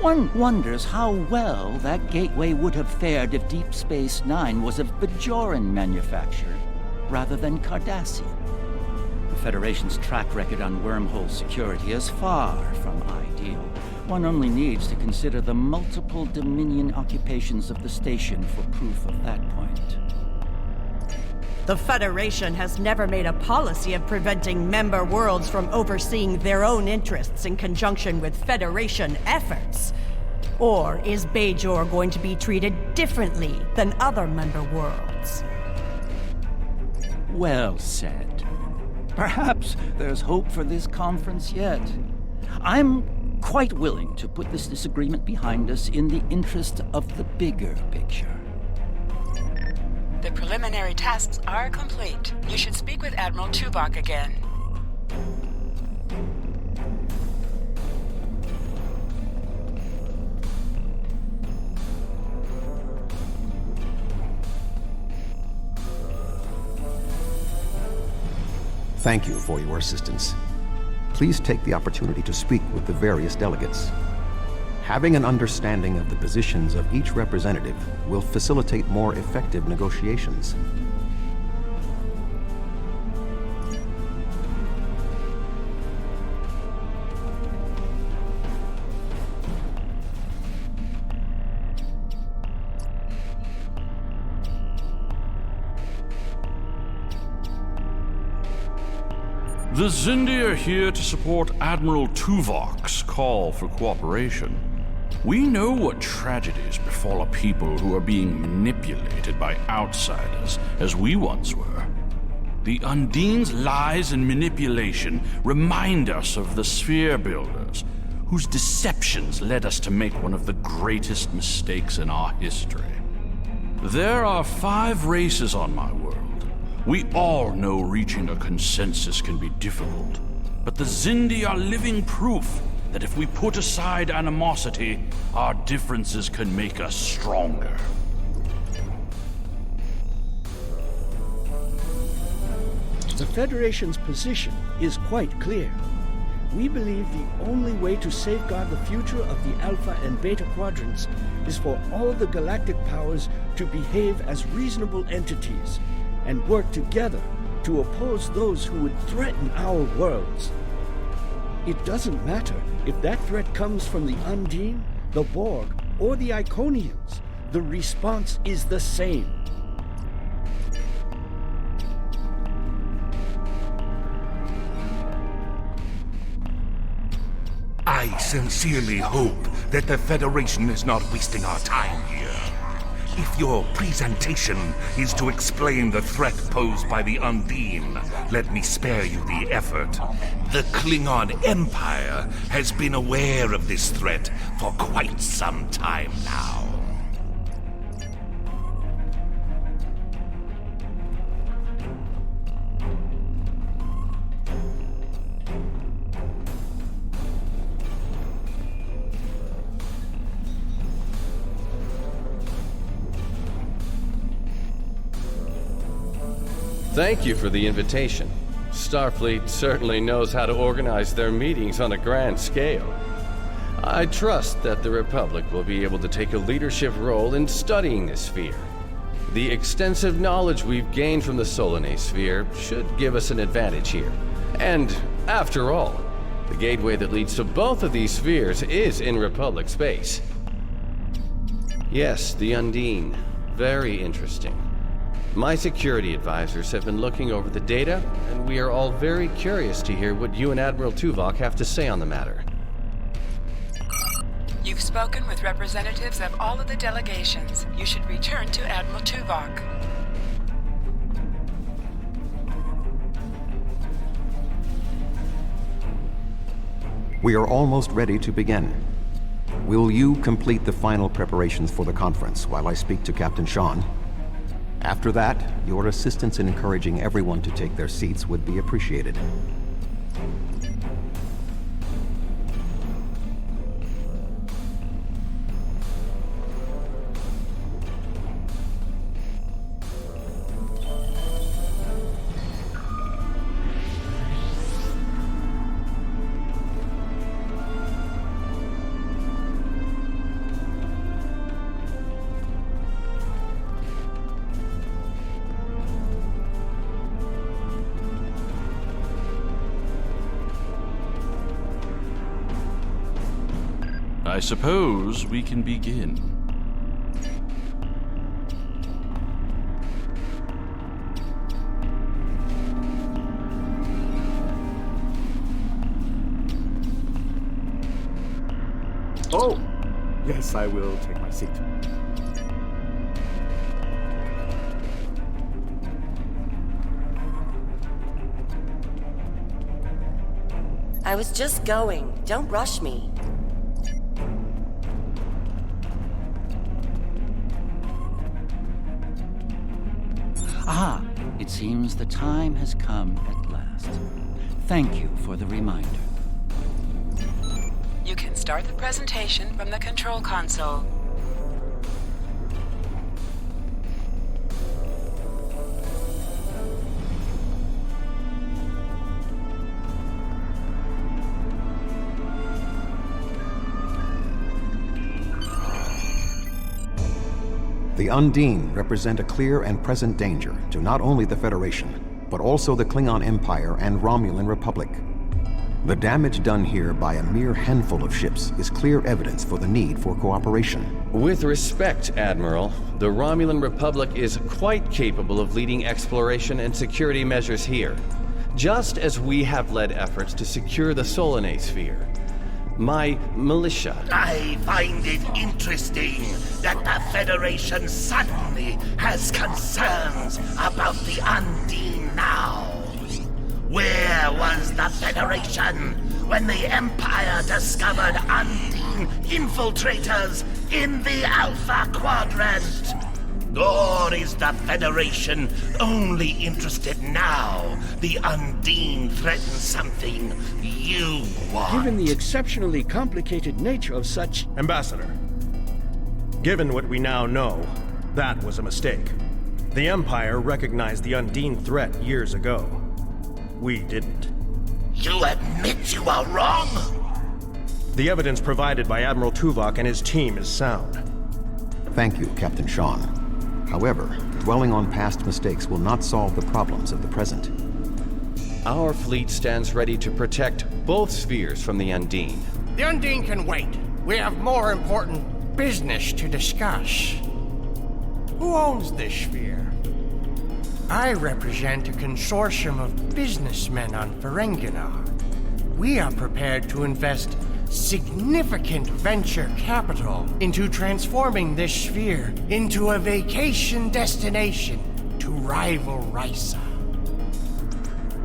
One wonders how well that gateway would have fared if Deep Space Nine was of Bajoran manufacture rather than Cardassian. The Federation's track record on wormhole security is far from ideal. One only needs to consider the multiple Dominion occupations of the station for proof of that point. The Federation has never made a policy of preventing member worlds from overseeing their own interests in conjunction with Federation efforts. Or is Bajor going to be treated differently than other member worlds? Well said. Perhaps there's hope for this conference yet. I'm quite willing to put this disagreement behind us in the interest of the bigger picture. The preliminary tasks are complete. You should speak with Admiral Tuvok again. Thank you for your assistance. Please take the opportunity to speak with the various delegates. Having an understanding of the positions of each representative will facilitate more effective negotiations. The Xindi are here to support Admiral Tuvok's call for cooperation. We know what tragedies befall a people who are being manipulated by outsiders, as we once were. The Undine's lies and manipulation remind us of the Sphere Builders, whose deceptions led us to make one of the greatest mistakes in our history. There are 5 races on my world. We all know reaching a consensus can be difficult, but the Xindi are living proof that if we put aside animosity, our differences can make us stronger. The Federation's position is quite clear. We believe the only way to safeguard the future of the Alpha and Beta quadrants is for all the galactic powers to behave as reasonable entities and work together to oppose those who would threaten our worlds. It doesn't matter if that threat comes from the Undine, the Borg, or the Iconians. The response is the same. I sincerely hope that the Federation is not wasting our time here. If your presentation is to explain the threat posed by the Undine, let me spare you the effort. The Klingon Empire has been aware of this threat for quite some time now. Thank you for the invitation. Starfleet certainly knows how to organize their meetings on a grand scale. I trust that the Republic will be able to take a leadership role in studying this sphere. The extensive knowledge we've gained from the Solanae sphere should give us an advantage here. And, after all, the gateway that leads to both of these spheres is in Republic space. Yes, the Undine. Very interesting. My security advisors have been looking over the data, and we are all very curious to hear what you and Admiral Tuvok have to say on the matter. You've spoken with representatives of all of the delegations. You should return to Admiral Tuvok. We are almost ready to begin. Will you complete the final preparations for the conference while I speak to Captain Sean? After that, your assistance in encouraging everyone to take their seats would be appreciated. I suppose we can begin. Oh, yes, I will take my seat. I was just going. Don't rush me. Ah, it seems the time has come at last. Thank you for the reminder. You can start the presentation from the control console. The Undine represent a clear and present danger to not only the Federation, but also the Klingon Empire and Romulan Republic. The damage done here by a mere handful of ships is clear evidence for the need for cooperation. With respect, Admiral, the Romulan Republic is quite capable of leading exploration and security measures here, just as we have led efforts to secure the Solanae sphere. My militia. I find it interesting that the Federation suddenly has concerns about the Undine now. Where was the Federation when the Empire discovered Undine infiltrators in the Alpha Quadrant? Or is the Federation only interested now the Undine threatens something you want. Given the exceptionally complicated nature of such... Ambassador, given what we now know, that was a mistake. The Empire recognized the Undine threat years ago. We didn't. You admit you are wrong? The evidence provided by Admiral Tuvok and his team is sound. Thank you, Captain Sean. However, dwelling on past mistakes will not solve the problems of the present. Our fleet stands ready to protect both spheres from the Undine. The Undine can wait. We have more important business to discuss. Who owns this sphere? I represent a consortium of businessmen on Ferenginar. We are prepared to invest significant venture capital into transforming this sphere into a vacation destination to rival Risa.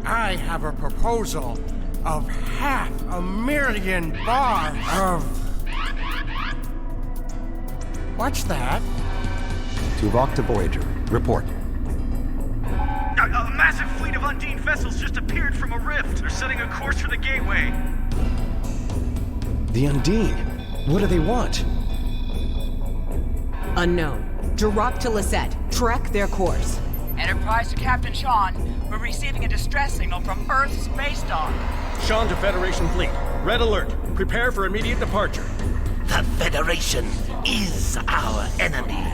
I have a proposal of $500,000 of... What's that? Tuvok to Voyager. Report. A massive fleet of Undine vessels just appeared from a rift. They're setting a course for the gateway. The Undine? What do they want? Unknown. Drop to Lisette. Track their course. Enterprise to Captain Sean. We're receiving a distress signal from Earth's space dock. Sean to Federation Fleet. Red alert. Prepare for immediate departure. The Federation is our enemy,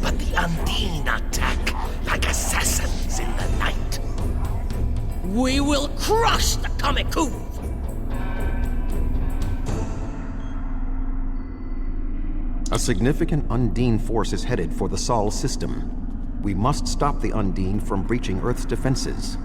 but the Undine attack like assassins in the night. We will crush the Kamiku! A significant Undine force is headed for the Sol system. We must stop the Undine from breaching Earth's defenses.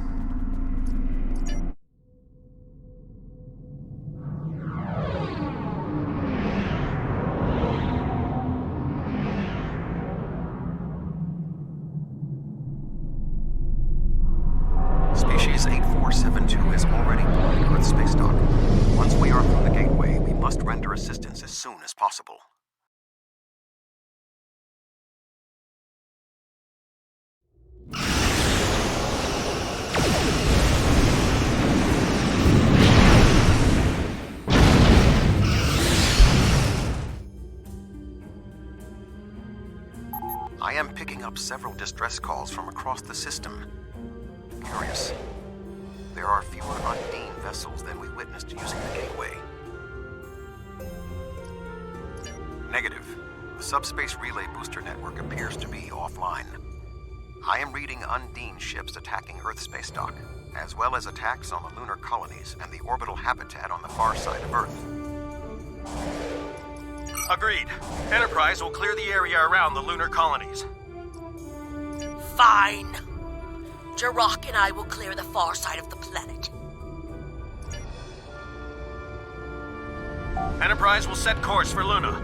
Species 8472 is already boarding Earth's space dock. Once we are through the gateway, we must render assistance as soon as possible. I am picking up several distress calls from across the system. Curious. There are fewer Undine vessels than we witnessed using the gateway. Negative. The subspace relay booster network appears to be offline. I am reading Undine ships attacking Earth space dock, as well as attacks on the lunar colonies and the orbital habitat on the far side of Earth. Agreed. Enterprise will clear the area around the lunar colonies. Fine. Jirok and I will clear the far side of the planet. Enterprise will set course for Luna.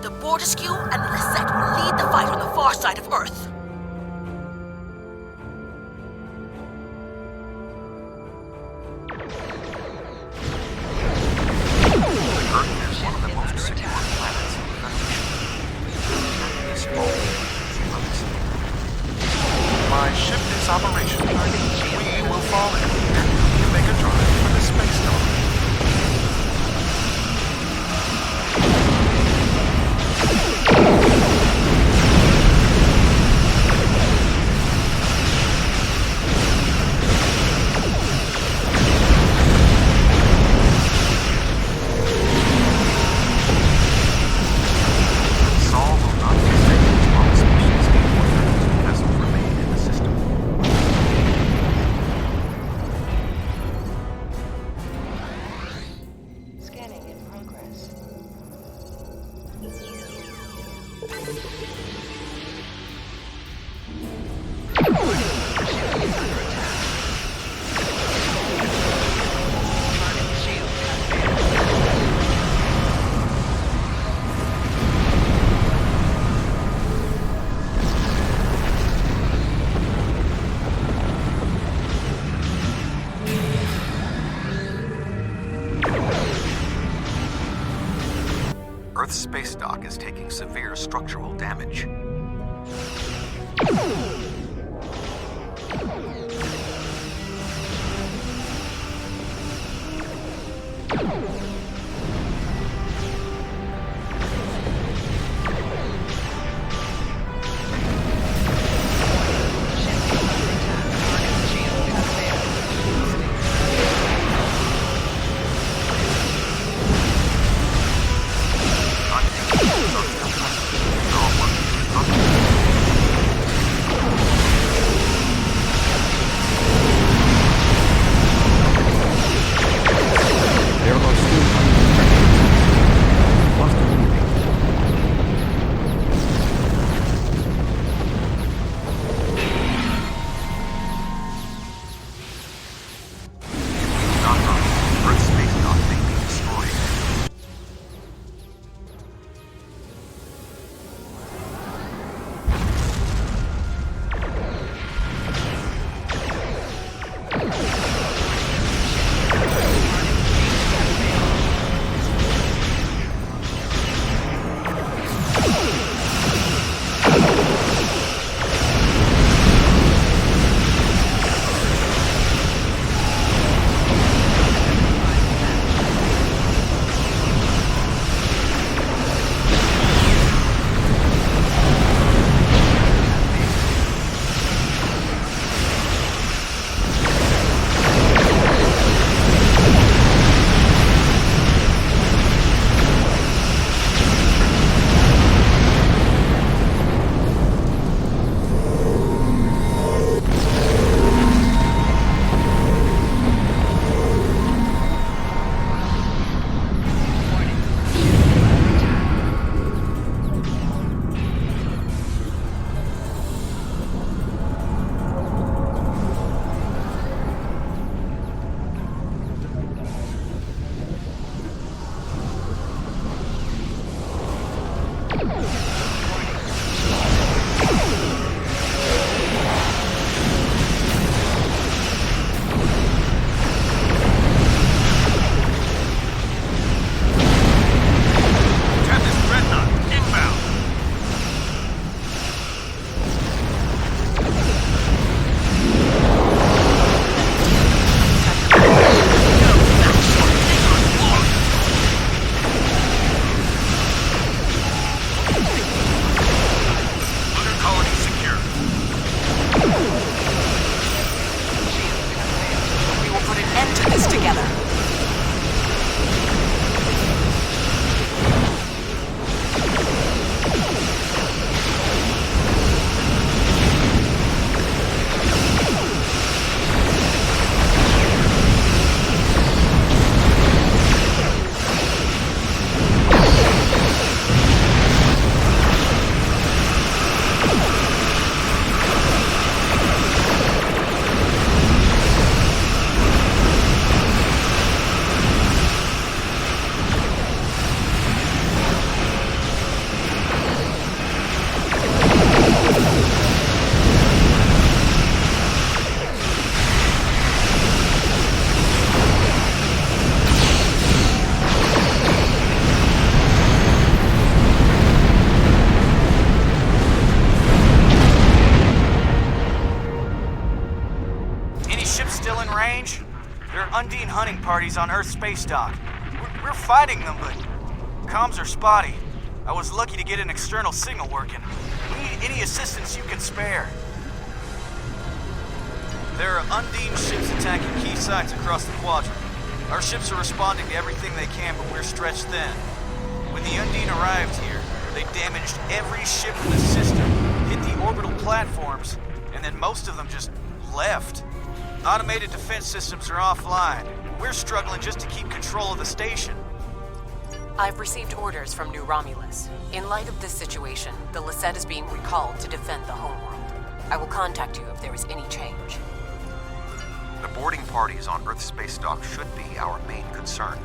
The Fortescue and Lisette will lead the fight on the far side of Earth. Earth is one of the most secure planets in the Federation. This fall, My ship is operational. We will fall in and you can make a drive for the space dock. Earth's space dock is taking severe structural damage. Undine hunting parties on Earth space dock. We're fighting them, but comms are spotty. I was lucky to get an external signal working. We need any assistance you can spare. There are Undine ships attacking key sites across the quadrant. Our ships are responding to everything they can, but we're stretched thin. When the Undine arrived here, they damaged every ship in the system, hit the orbital platforms, and then most of them just left. Automated defense systems are offline. We're struggling just to keep control of the station. I've received orders from New Romulus. In light of this situation, the Lisette is being recalled to defend the homeworld. I will contact you if there is any change. The boarding parties on Earth's space dock should be our main concern.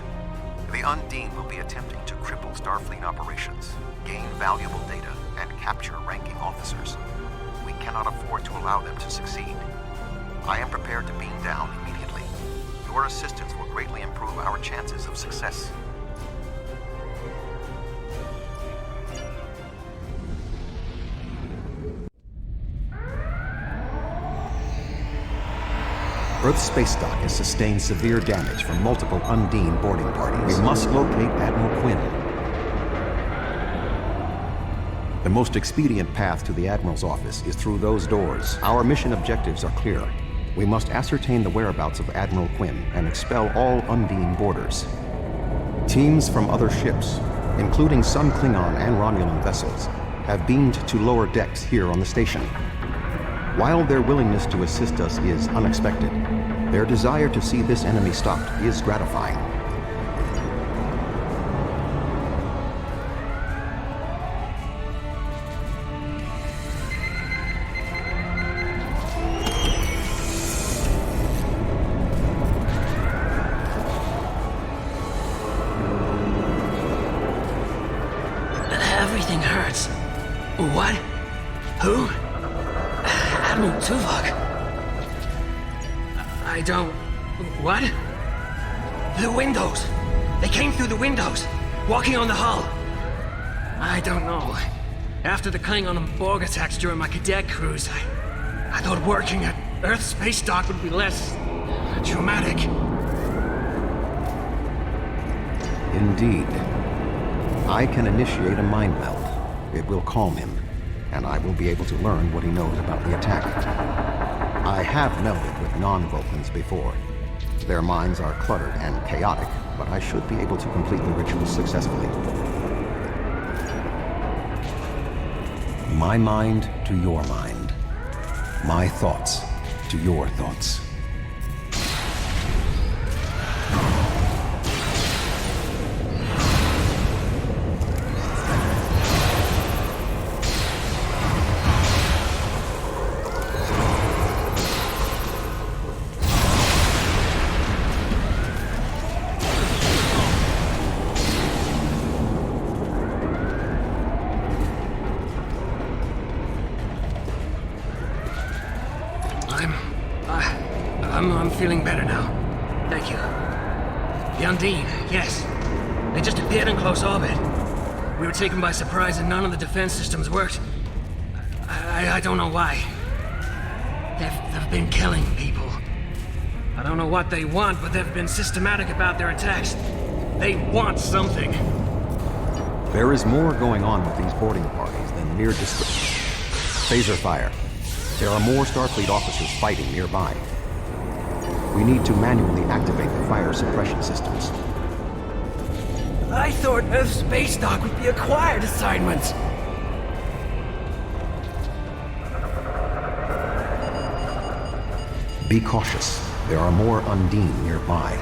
The Undine will be attempting to cripple Starfleet operations, gain valuable data, and capture ranking officers. We cannot afford to allow them to succeed. I am prepared to beam down immediately. Your assistance will greatly improve our chances of success. Earth's space dock has sustained severe damage from multiple Undine boarding parties. We must locate Admiral Quinn. The most expedient path to the Admiral's office is through those doors. Our mission objectives are clear. We must ascertain the whereabouts of Admiral Quinn and expel all Undine boarders. Teams from other ships, including some Klingon and Romulan vessels, have beamed to lower decks here on the station. While their willingness to assist us is unexpected, their desire to see this enemy stopped is gratifying. Everything hurts. What? Who? Admiral Tuvok. I don't... What? The windows! They came through the windows, walking on the hull. I don't know. After the Klingon and Borg attacks during my cadet cruise, I thought working at Earth's space dock would be less... traumatic. Indeed. I can initiate a mind meld. It will calm him, and I will be able to learn what he knows about the attack. I have melded with non-Vulcans before. Their minds are cluttered and chaotic, but I should be able to complete the ritual successfully. My mind to your mind. My thoughts to your thoughts. I'm feeling better now. Thank you. The Undine, yes. They just appeared in close orbit. We were taken by surprise and none of the defense systems worked. I don't know why. They've been killing people. I don't know what they want, but they've been systematic about their attacks. They want something. There is more going on with these boarding parties than mere phaser fire. There are more Starfleet officers fighting nearby. We need to manually activate the fire suppression systems. I thought Earth's space dock would be a quiet assignment. Be cautious. There are more Undine nearby.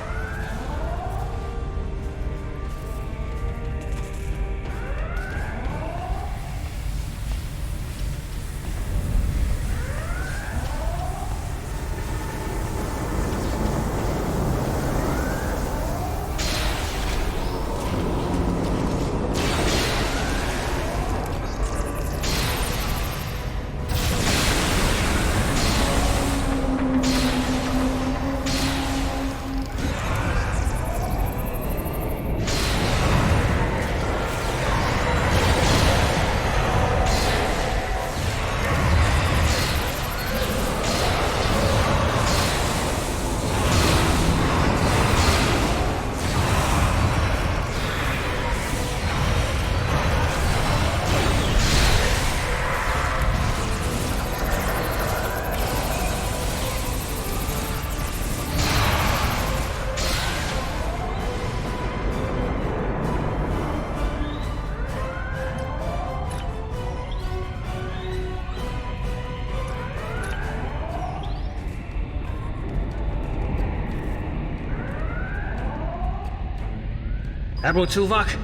Admiral Tuvok,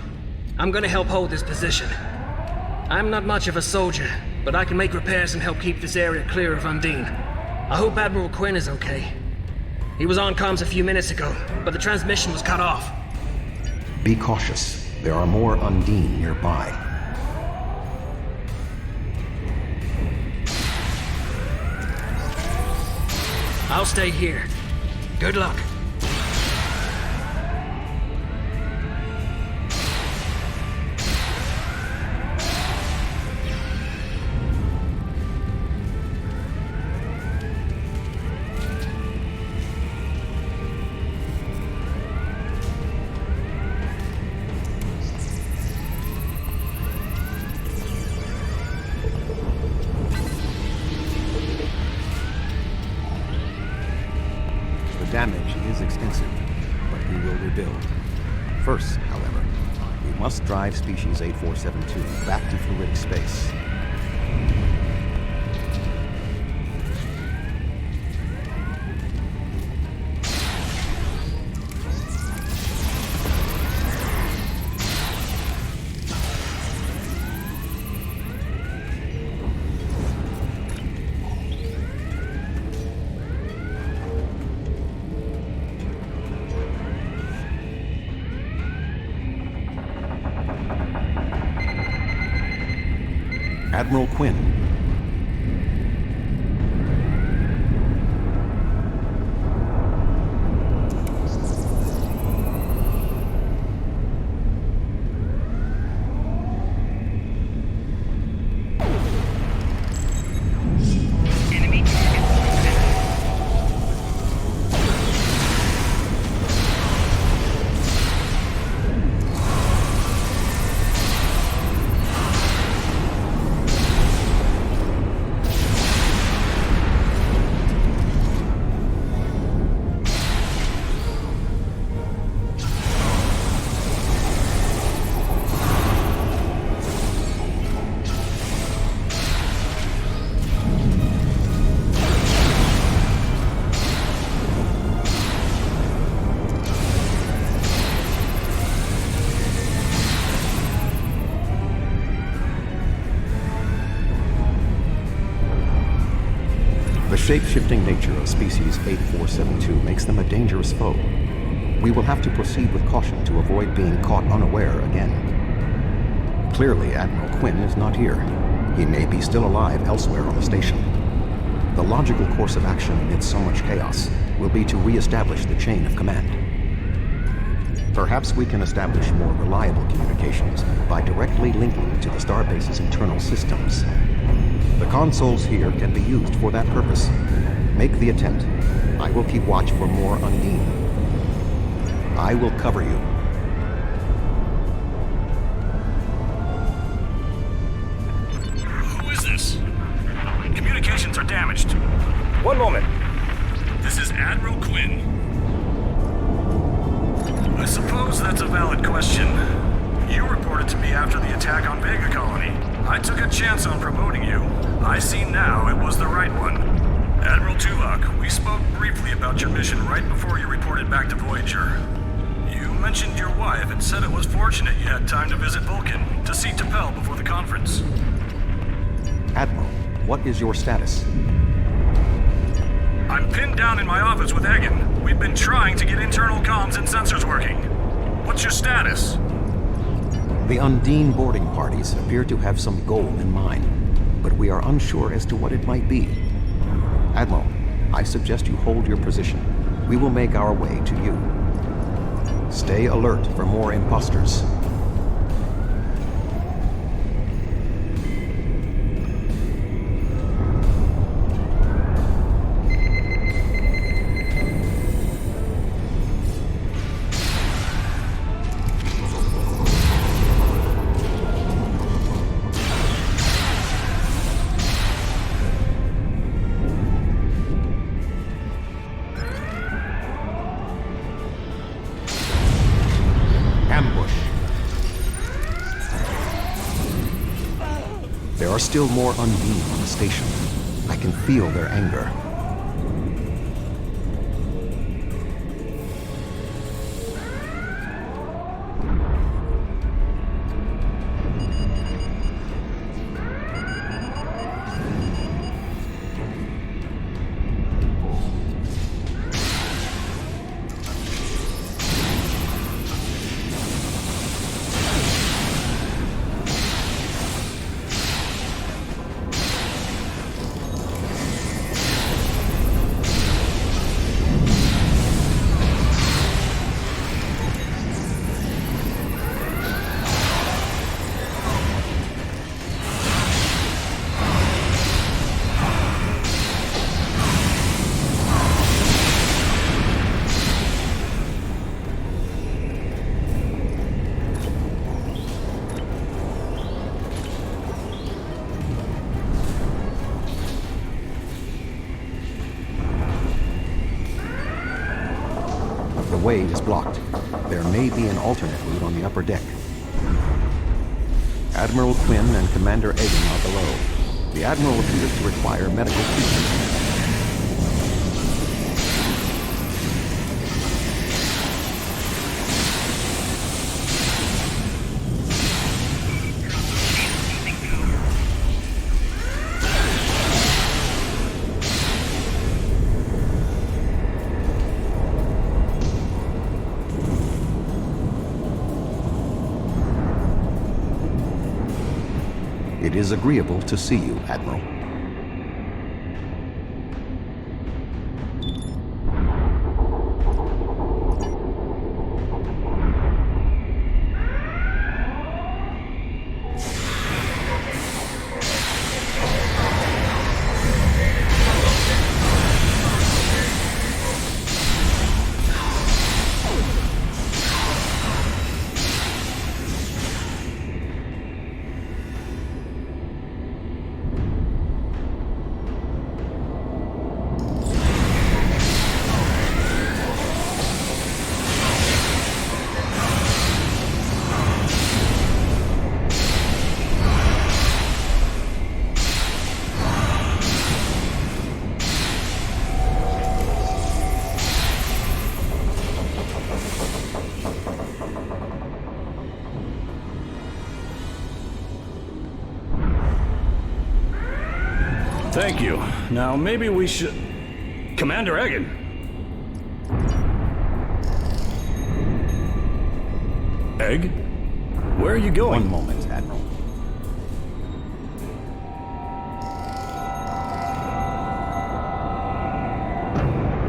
I'm gonna help hold this position. I'm not much of a soldier, but I can make repairs and help keep this area clear of Undine. I hope Admiral Quinn is okay. He was on comms a few minutes ago, but the transmission was cut off. Be cautious. There are more Undine nearby. I'll stay here. Good luck. damage is extensive, but we will rebuild. First, however, we must drive species 8472 back to fluidic space. Admiral Quinn. The shape-shifting nature of species 8472 makes them a dangerous foe. We will have to proceed with caution to avoid being caught unaware again. Clearly, Admiral Quinn is not here. He may be still alive elsewhere on the station. The logical course of action amid so much chaos will be to re-establish the chain of command. Perhaps we can establish more reliable communications by directly linking to the starbase's internal systems. The consoles here can be used for that purpose. Make the attempt. I will keep watch for more Undine. I will cover you. Who is this? Communications are damaged. One moment. This is Admiral Quinn. I suppose that's a valid question. You reported to me after the attack on Vega Colony. I took a chance on promoting you. I see now it was the right one. Admiral Tuvok, we spoke briefly about your mission right before you reported back to Voyager. You mentioned your wife and said it was fortunate you had time to visit Vulcan to see T'Pel before the conference. Admiral, what is your status? I'm pinned down in my office with Egan. We've been trying to get internal comms and sensors working. What's your status? The Undine boarding parties appear to have some goal in mind, but we are unsure as to what it might be. Admiral, I suggest you hold your position. We will make our way to you. Stay alert for more imposters. There are still more Undine on the station. I can feel their anger. way is blocked. There may be an alternate route on the upper deck. Admiral Quinn and Commander Egan are below. The Admiral appears to require medical treatment. It is agreeable to see you, Admiral. Thank you. Now, maybe we should... Commander Egan! Egg? Where are you going? One moment, Admiral.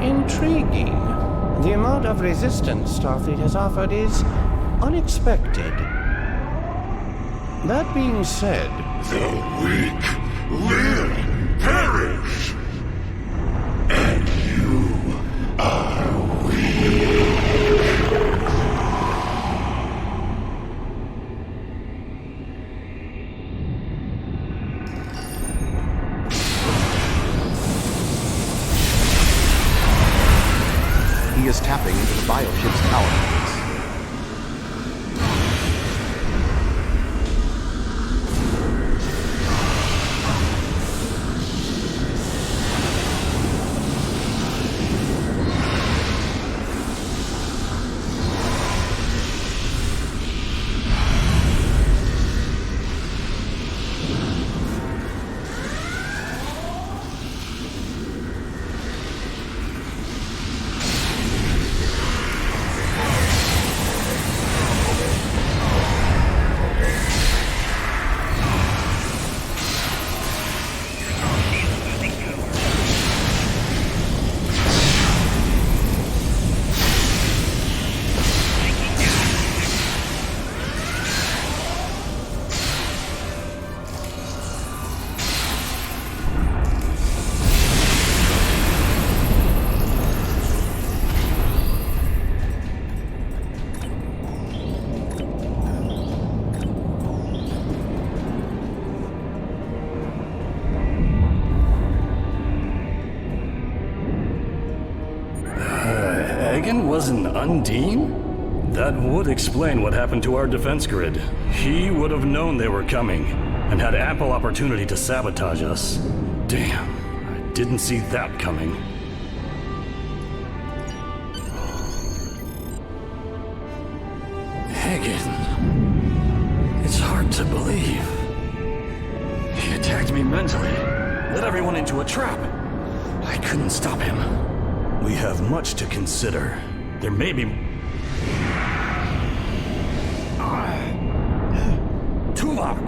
Intriguing. The amount of resistance Starfleet has offered is unexpected. That being said... The weak will perish! And you are weak. He is tapping into the bioship's power lines. Egan was an Undine? That would explain what happened to our defense grid. He would have known they were coming, and had ample opportunity to sabotage us. Damn, I didn't see that coming. Egan. It's hard to believe. He attacked me mentally, led everyone into a trap. I couldn't stop him. We have much to consider. There may be... Tuvok!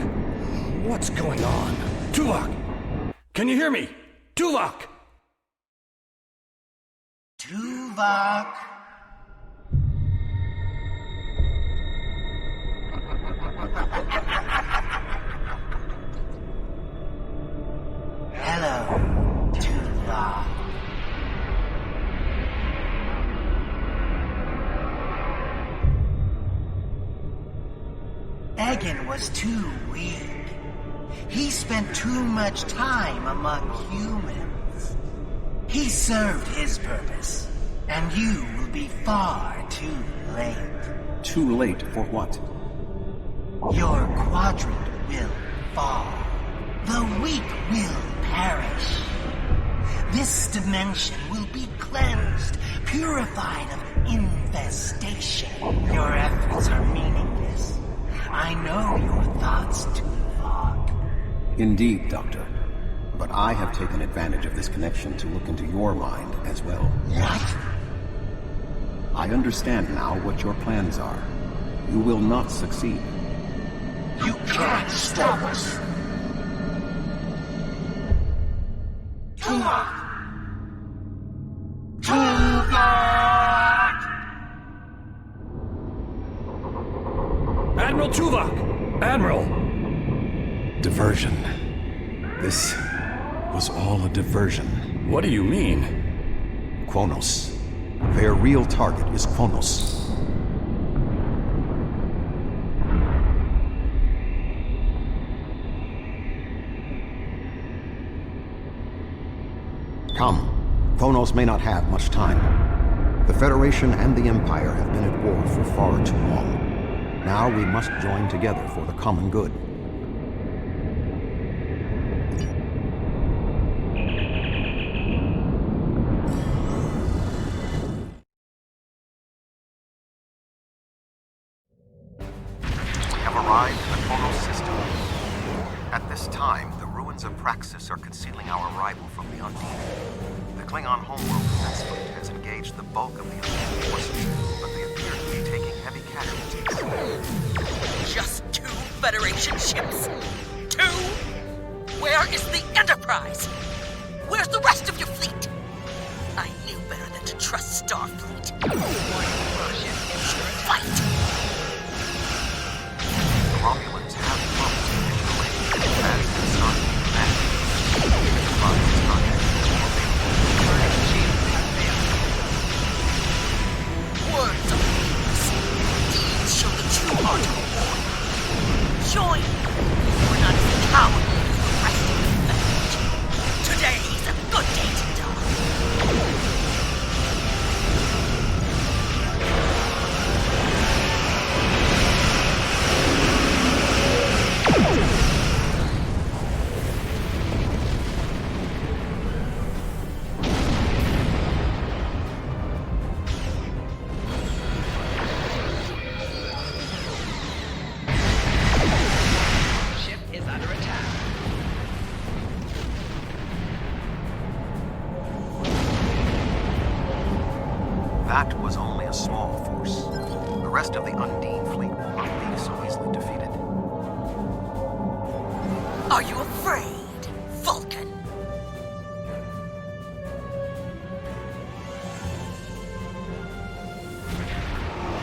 What's going on? Tuvok! Can you hear me? Tuvok! Tuvok! Hello, Tuvok. Egan was too weak. He spent too much time among humans. He served his purpose, and you will be far too late. Too late for what? Your quadrant will fall. The weak will perish. This dimension will be cleansed, purified of infestation. Your efforts are meaningless. I know your thoughts, Tuvok. Indeed, Doctor. But I have taken advantage of this connection to look into your mind as well. What? I understand now what your plans are. You will not succeed. You can't stop us! Tuvok! Tuvok! Admiral Tuvok! Admiral! Diversion. This was all a diversion. What do you mean? Kronos. Their real target is Kronos. Come. Kronos may not have much time. The Federation and the Empire have been at war for far too long. Now we must join together for the common good. We have arrived in the Kronos system. At this time, the ruins of Praxis are concealing our arrival from the Undine. The Klingon homeworld defense fleet has engaged the bulk of the Undine forces, but they appear to be taking heavy casualties. Just 2 Federation ships? 2? Where is the Enterprise? Where's the rest of your fleet? I knew better than to trust Starfleet. Fight! The Romulans have promised to get away as the Starfleet command. But it's not yet Words of peace. Deeds show the true heart of war. Join me. We're not as cowardly as the rest of the Federation. Today is a good day to die. Ship is under attack. That was only a small force. The rest of the Undine fleet will not be so easily defeated. Are you afraid, Vulcan?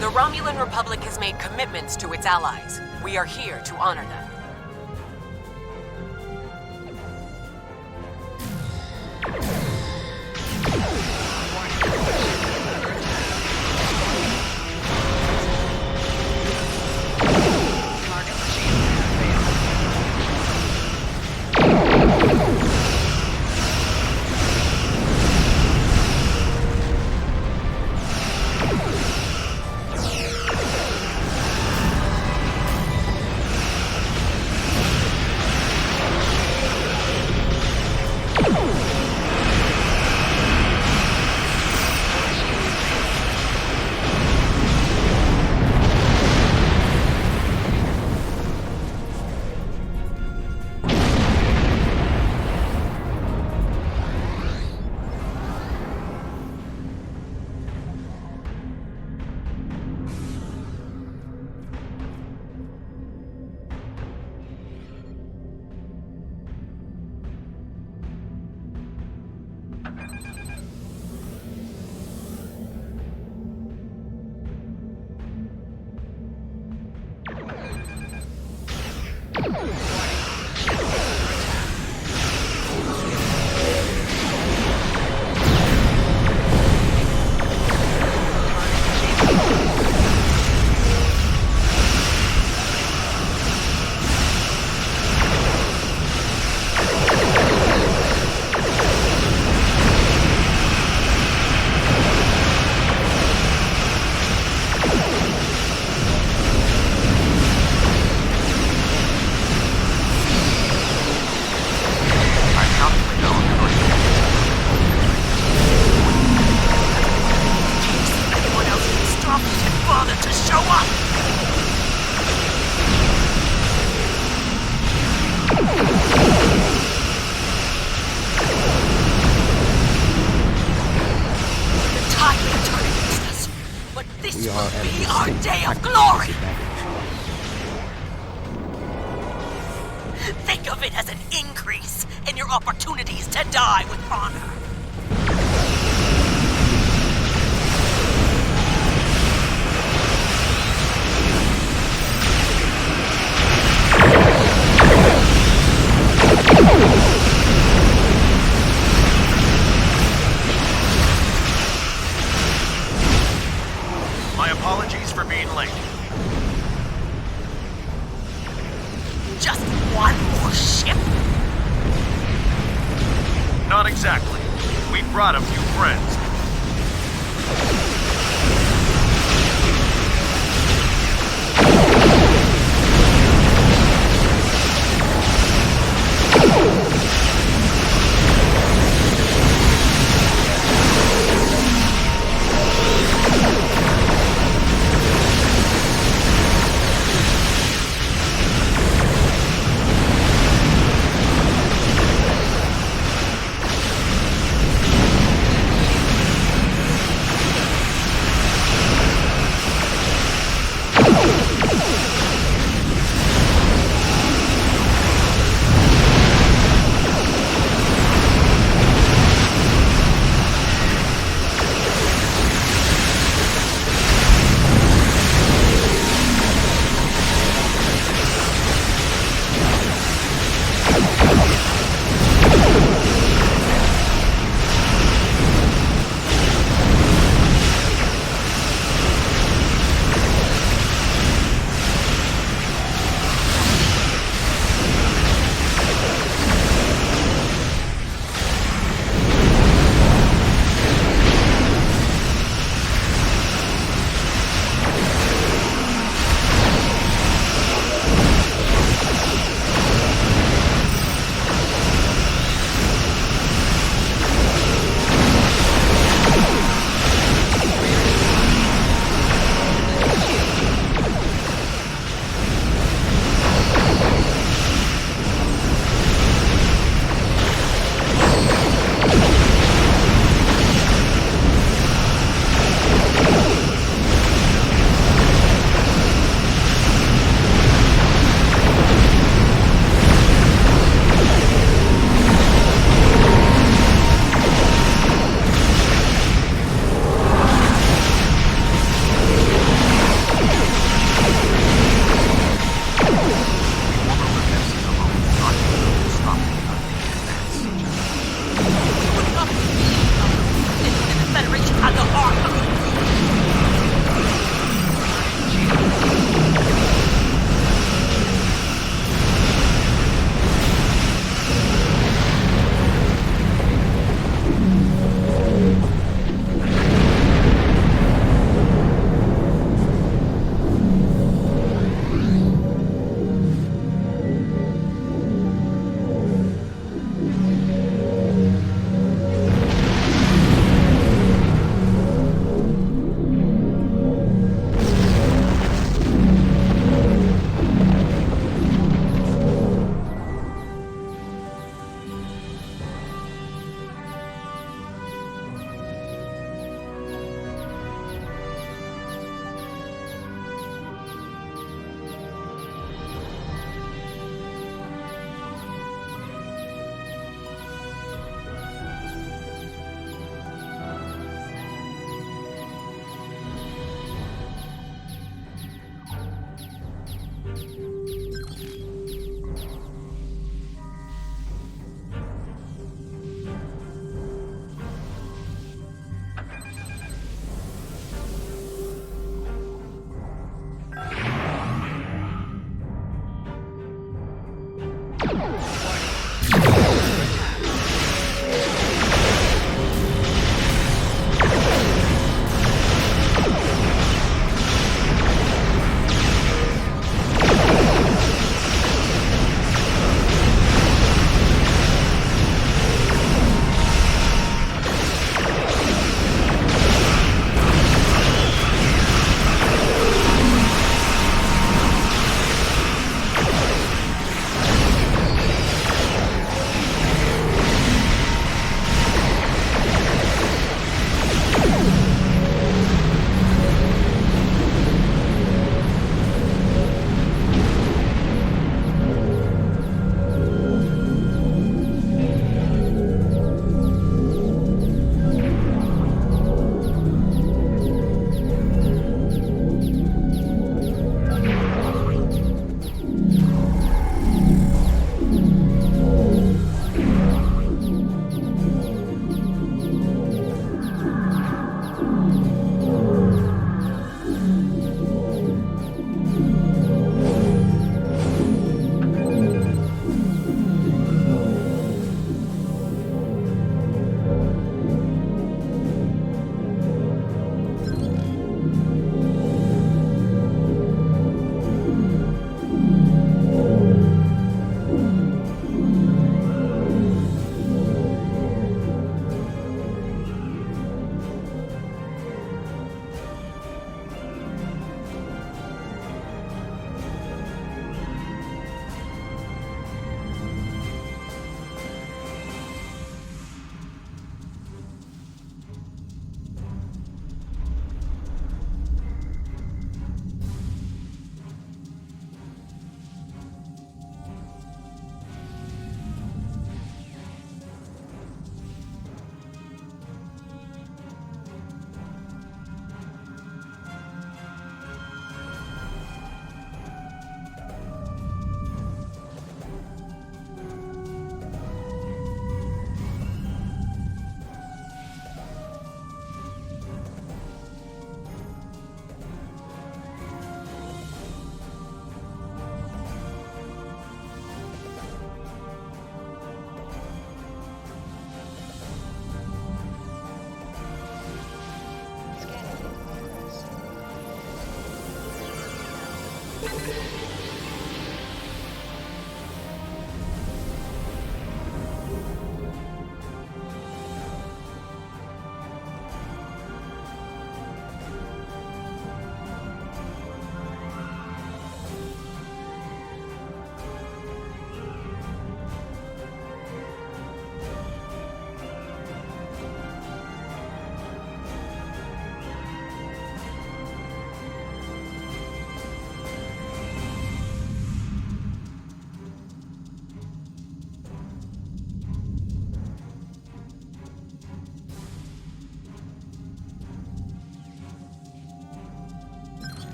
The Romulan Republic has made commitments to its allies. We are here to honor them. This will be our day of glory! Think of it as an increase in your opportunities to die with honor. My apologies for being late. Just one more ship? Not exactly. We brought a few friends.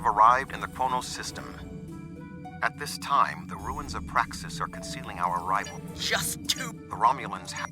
have arrived in the Kronos system. At this time, the ruins of Praxis are concealing our arrival. Just too... The Romulans have...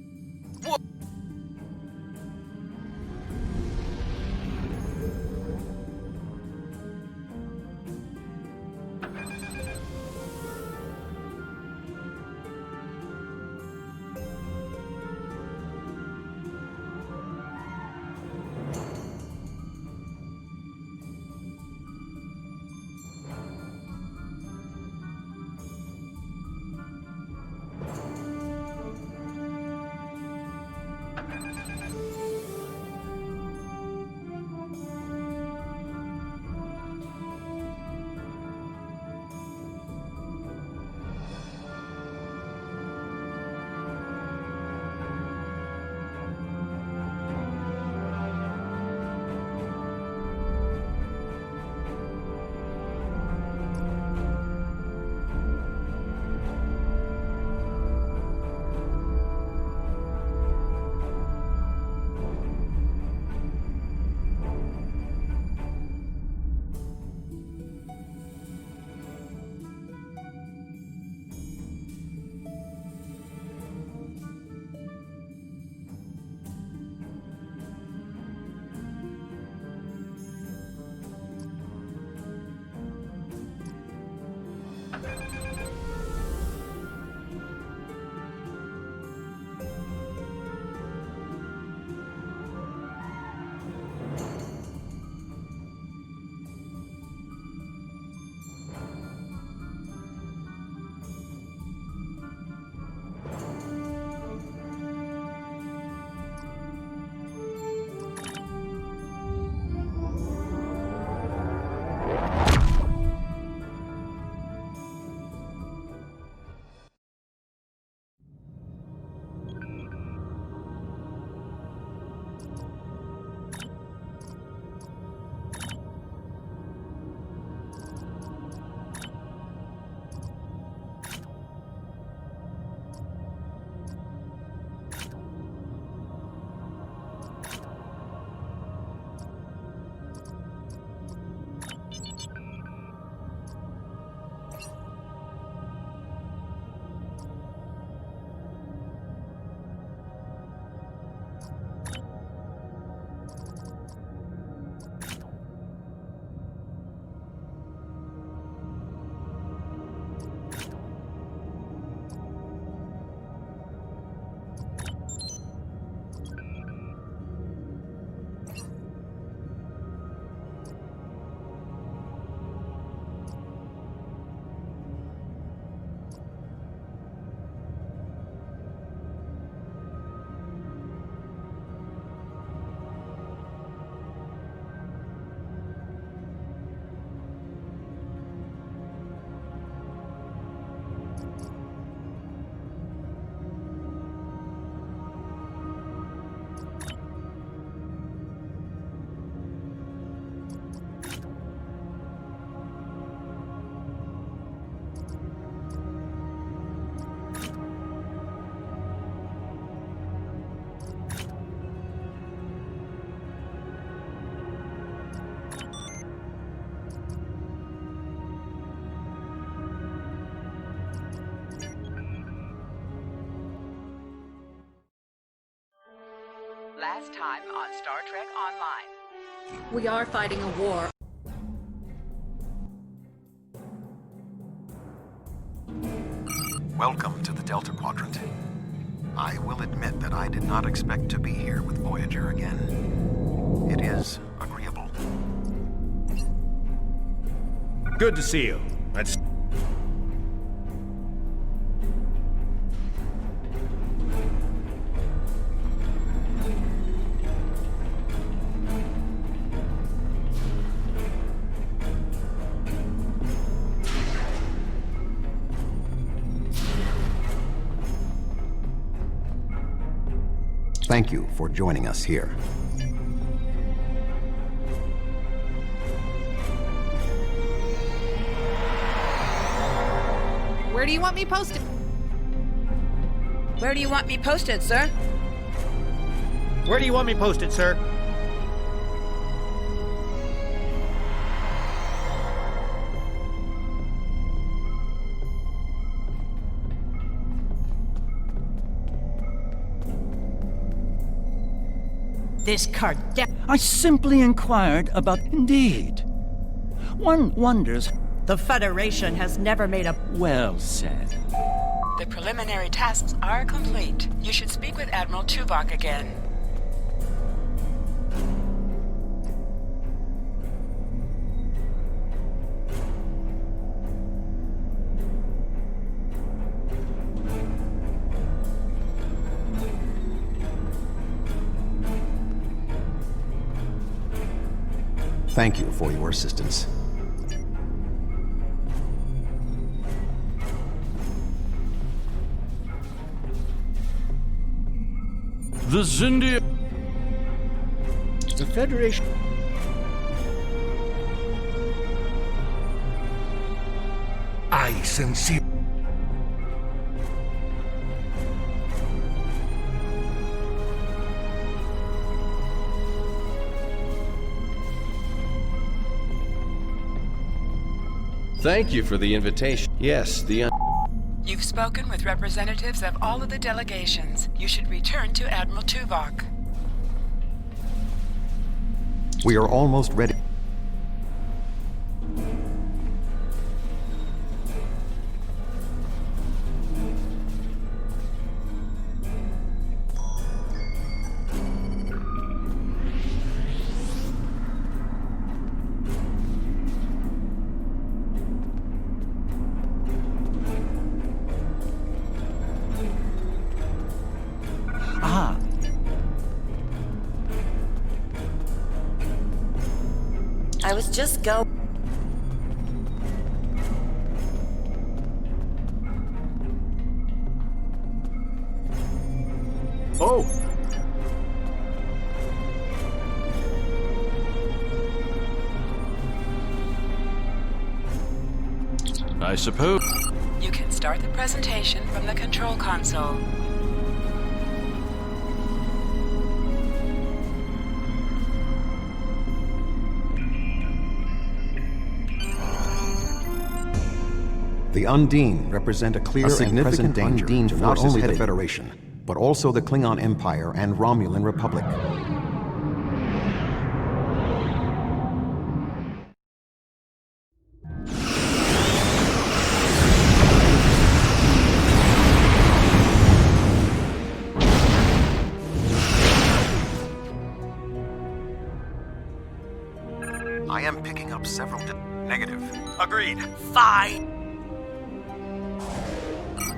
Last time on Star Trek Online. We are fighting a war. Welcome to the Delta Quadrant. I will admit that I did not expect to be here with Voyager again. It is agreeable. Good to see you. Let's... Thank you for joining us here. Where do you want me posted? Where do you want me posted, sir? Where do you want me posted, sir? This I simply inquired about... Indeed. One wonders... The Federation has never made a... Well said. The preliminary tasks are complete. You should speak with Admiral Tuvok again. Thank you for your assistance. The Zindia... The Federation... I sincerely... Thank you for the invitation. Yes, You've spoken with representatives of all of the delegations. You should return to Admiral Tuvok. We are almost ready. I was just go. Oh! I suppose... You can start the presentation from the control console. The Undine represent a clear and present danger to not only the Federation, but also the Klingon Empire and Romulan Republic. I am picking up several... Negative. Agreed. Fine.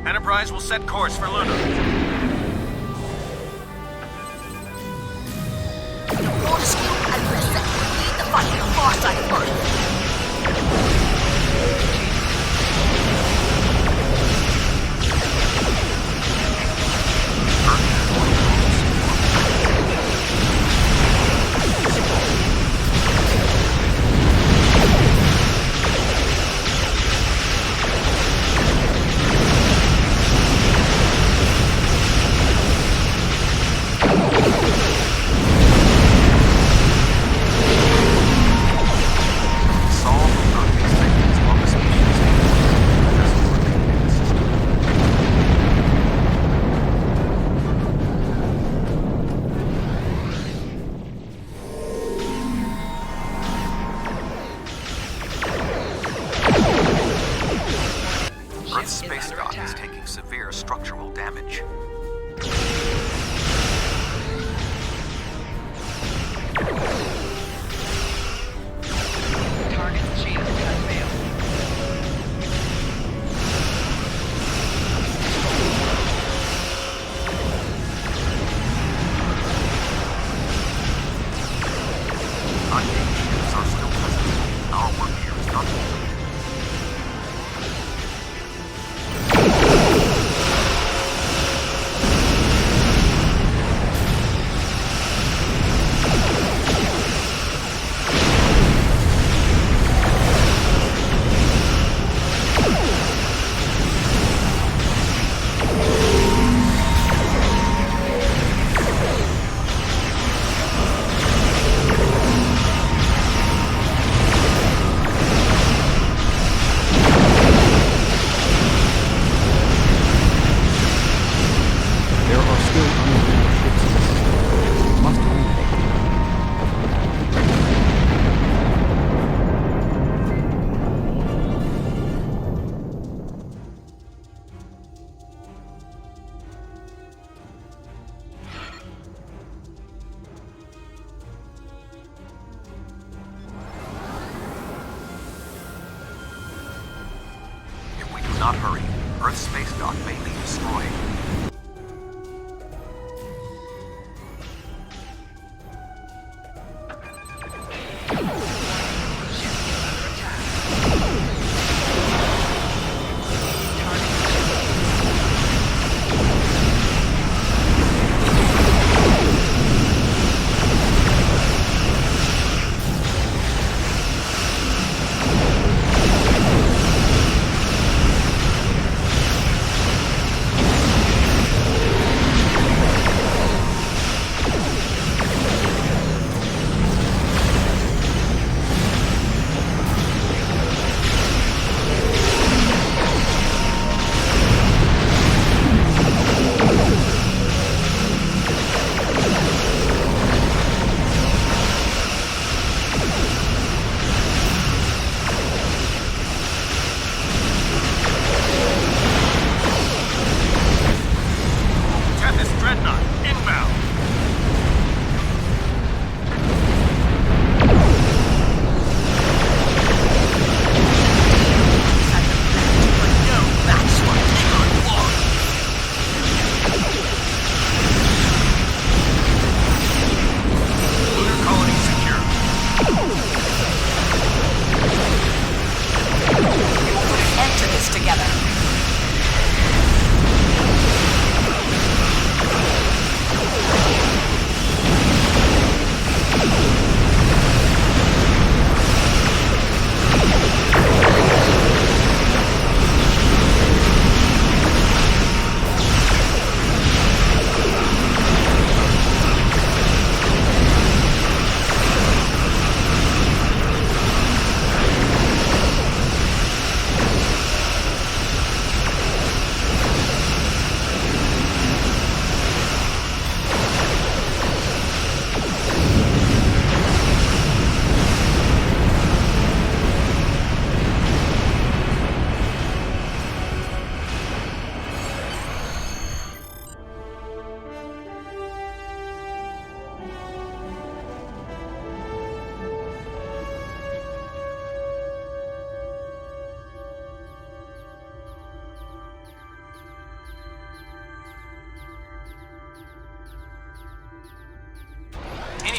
Enterprise will set course for Luna. Fortescue and Brissett lead the fight on the far side of Earth. Earth's space dock is taking severe structural damage. Target shield has failed. Unnamed ships are still present. Our work here is not complete. not hurry. Earth's space dock may be destroyed.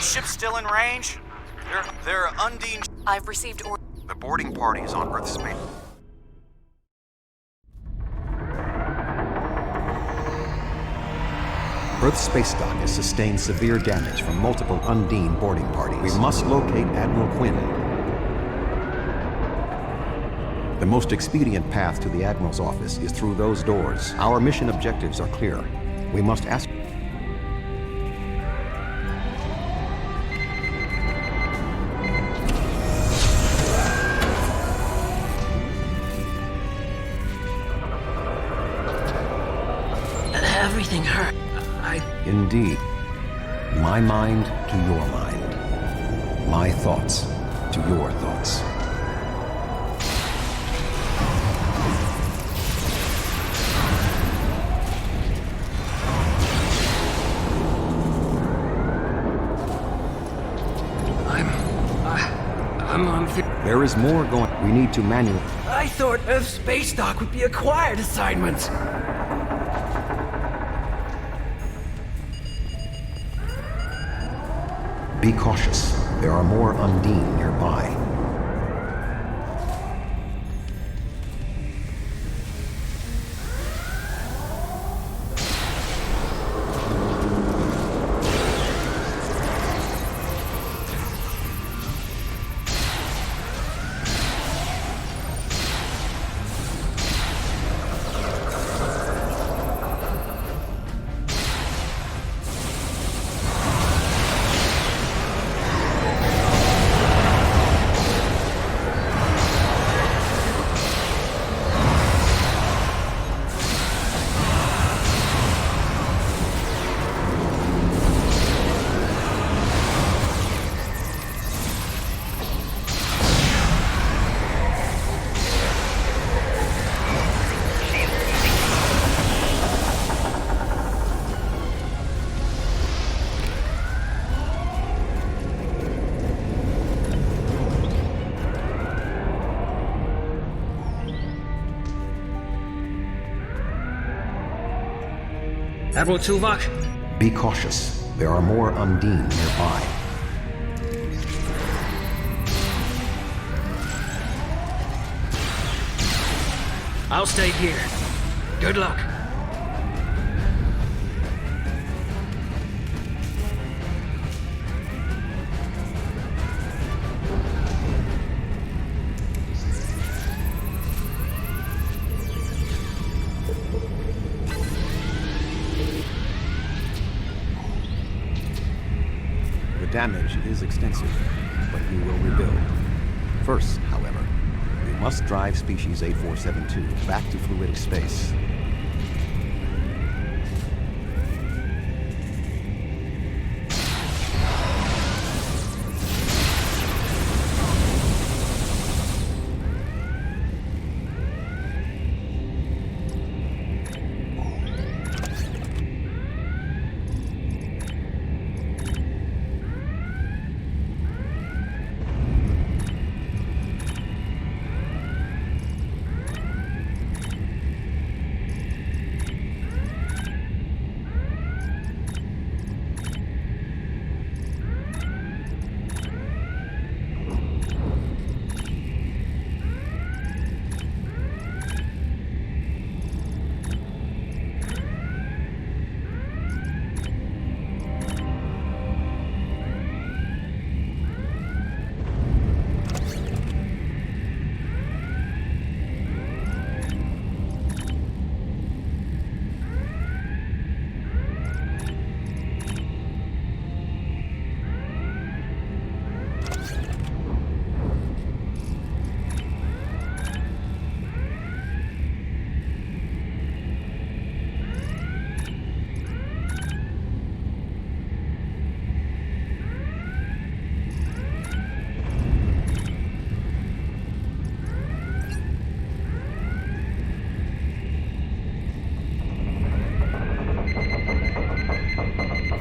Ships still in range? They're Undine. I've received orders. The boarding party is on Earth's space. Earth's space dock has sustained severe damage from multiple Undine boarding parties. We must locate Admiral Quinn. The most expedient path to the Admiral's office is through those doors. Our mission objectives are clear. We must ask... Everything hurt. Indeed. My mind to your mind. My thoughts to your thoughts. I'm on... There is more going... We need to manually... I thought Earth's space dock would be a quiet assignment. Be cautious. There are more Undine nearby. Admiral Tuvok? Be cautious. There are more Undine nearby. I'll stay here. Good luck. The damage is extensive, but we will rebuild. First, however, we must drive species A472 back to fluidic space.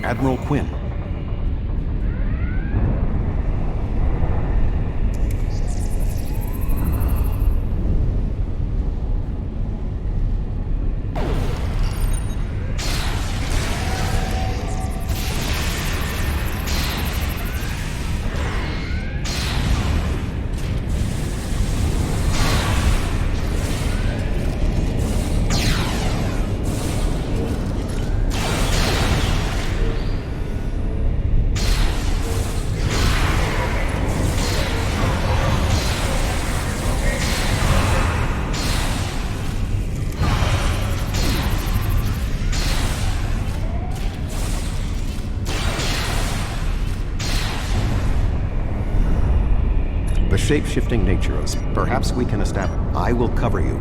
Admiral Quinn. The shape-shifting nature of this, perhaps we can establish. I will cover you.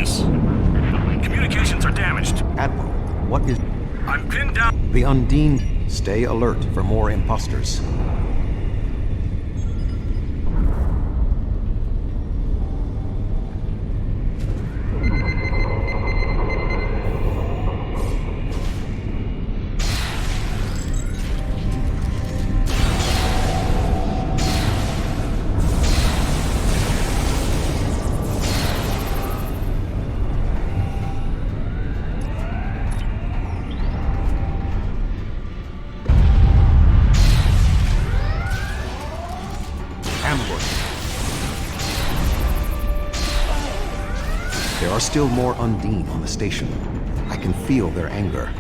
distance. Communications are damaged. Admiral, what is... I'm pinned down. The Undine. Stay alert for more imposters. There are still more Undine on the station. I can feel their anger.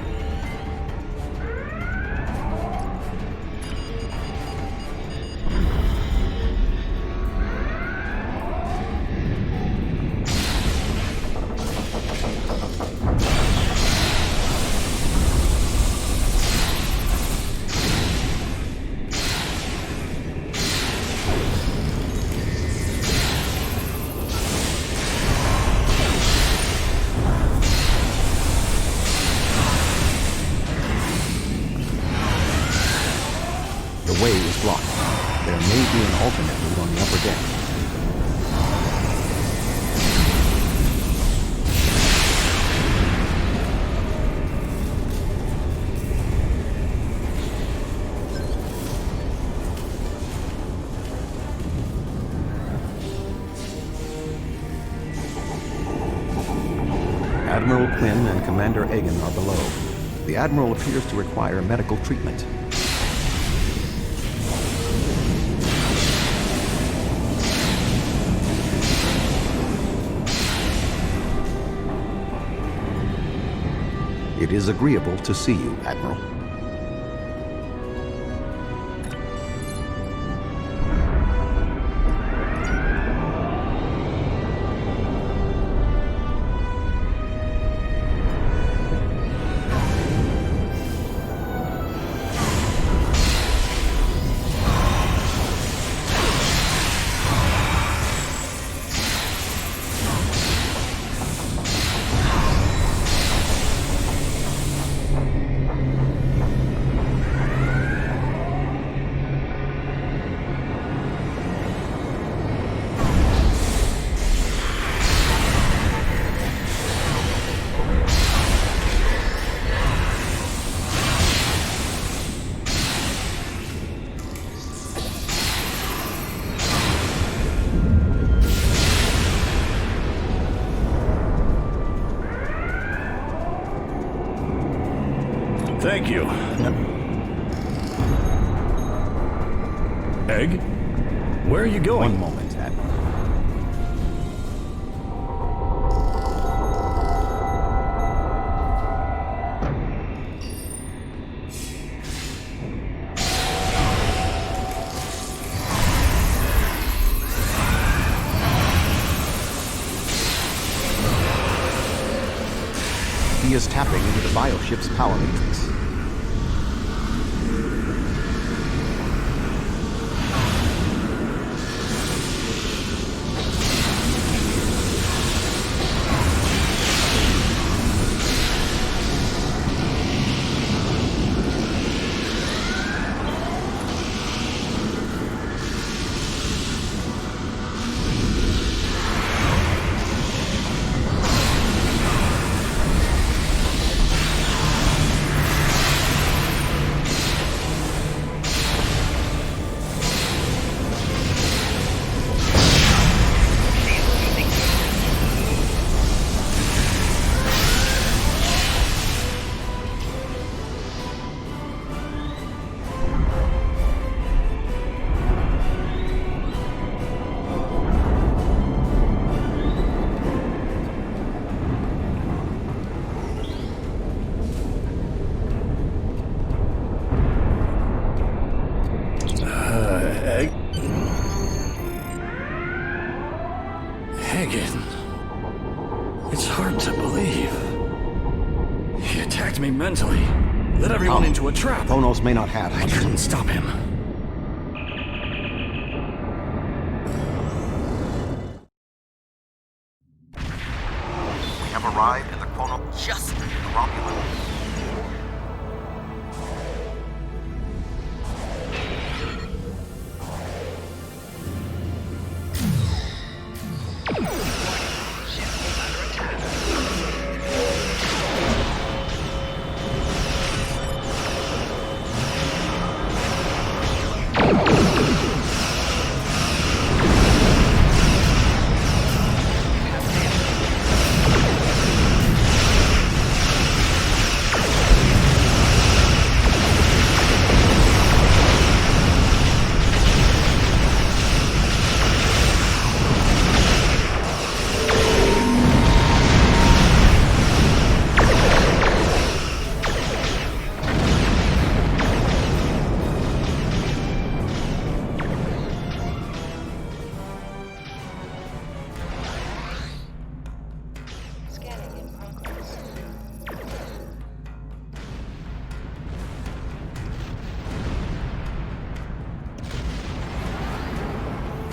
The way is blocked. There may be an alternate route on the upper deck. Admiral Quinn and Commander Egan are below. The Admiral appears to require medical treatment. It is agreeable to see you, Admiral. Thank you. Egg? Where are you going? One moment, Admiral. He is tapping into the bioship's power matrix. Hagen. It's hard to believe. He attacked me mentally. Led everyone into a trap. Kronos may not have. I couldn't stop him. arrived in the Chrono... Just... the Romulan.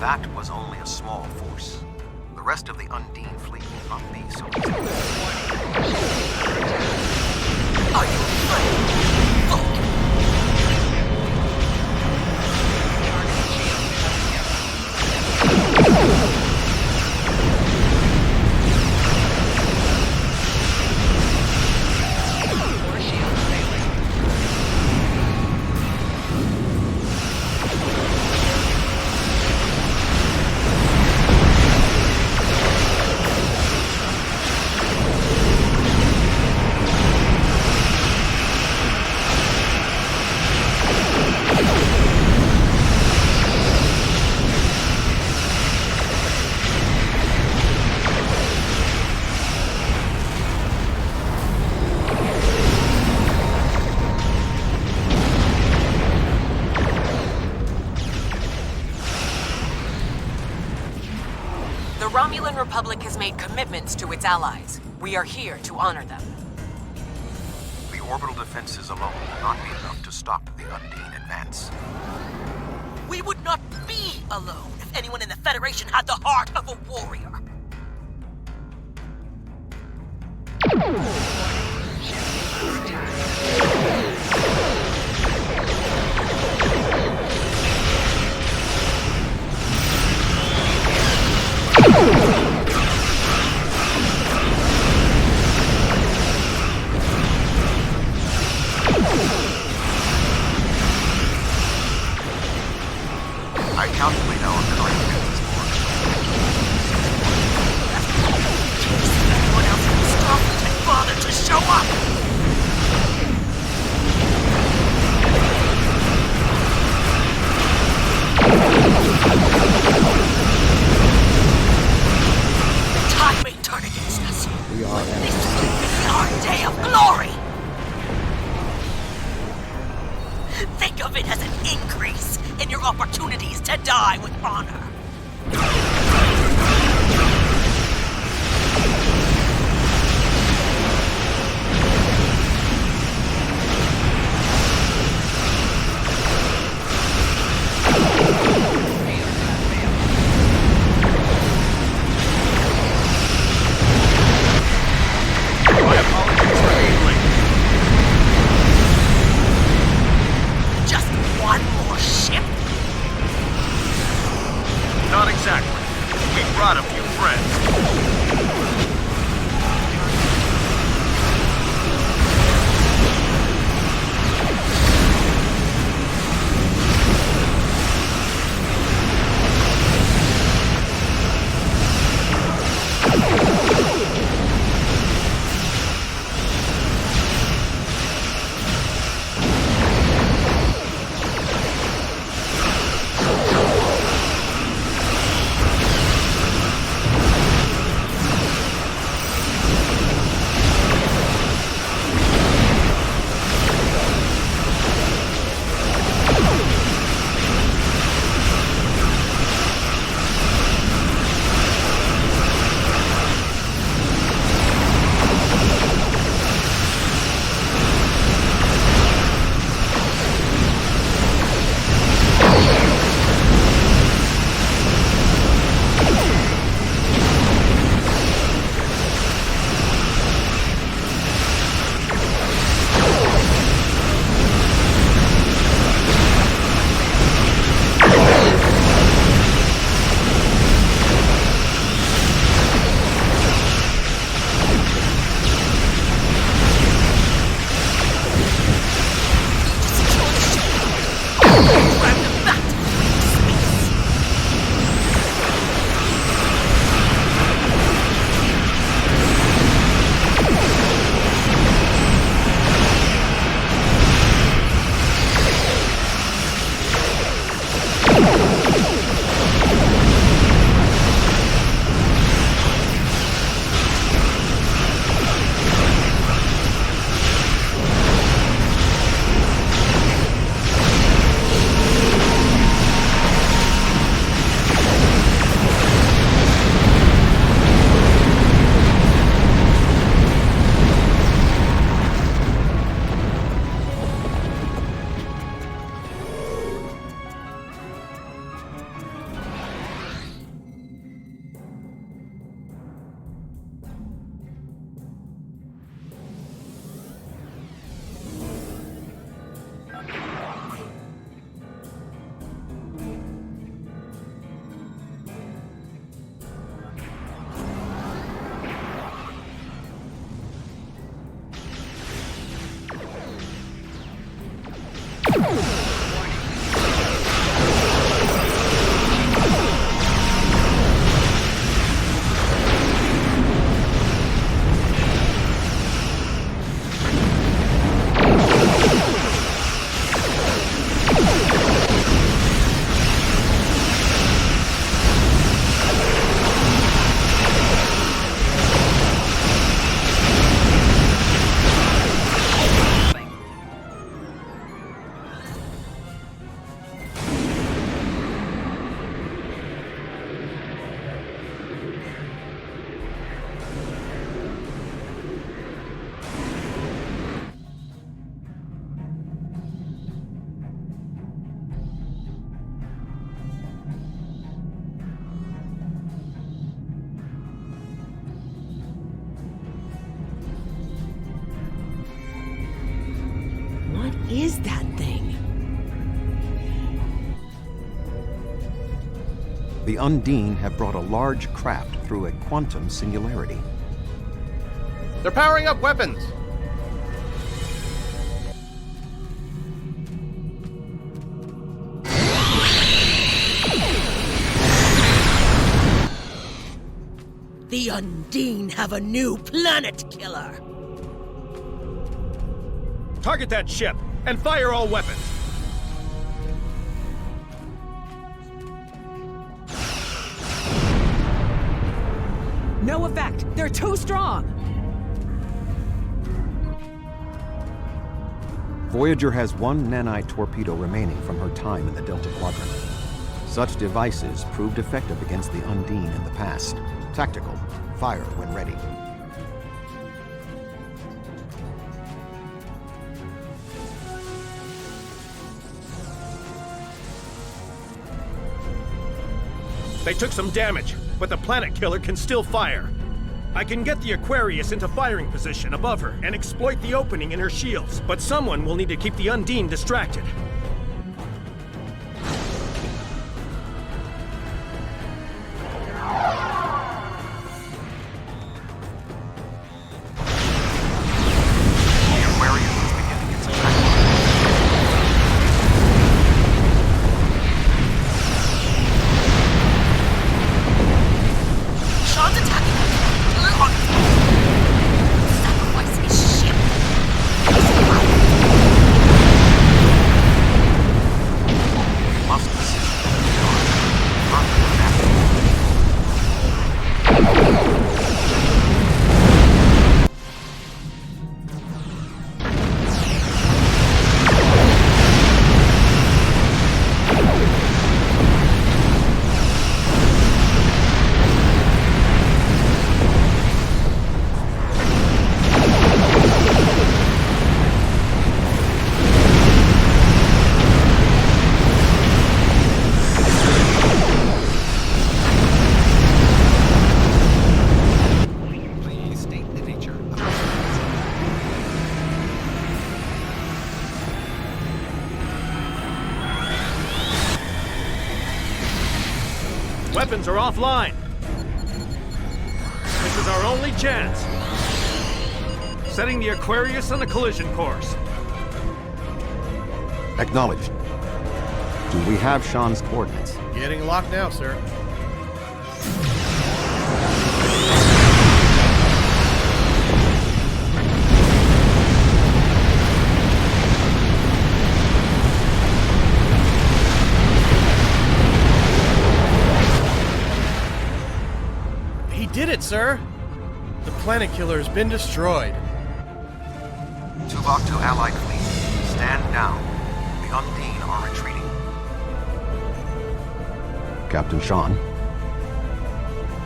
That was only a small force. The rest of the Undine fleet will not be so easy. Are you afraid? Look! The Romulan Republic has made commitments to its allies. We are here to honor them. The orbital defenses alone will not be enough to stop the Undine advance. We would not be alone if anyone in the Federation had the heart of a warrior. I calculate our current distance mark. Anyone else can stop and bother to show up! is that thing? The Undine have brought a large craft through a quantum singularity. They're powering up weapons! The Undine have a new planet killer! Target that ship, and fire all weapons! No effect! They're too strong! Voyager has one nanite torpedo remaining from her time in the Delta Quadrant. Such devices proved effective against the Undine in the past. Tactical. Fire when ready. They took some damage, but the planet killer can still fire. I can get the Aquarius into firing position above her and exploit the opening in her shields, but someone will need to keep the Undine distracted. Weapons are offline. This is our only chance. Setting the Aquarius on a collision course. Acknowledged. Do we have Sean's coordinates? Getting locked now, sir. He did it, sir! The planet killer has been destroyed. Tuvok to Allied fleet. Stand down. The Undine are retreating. Captain Sean.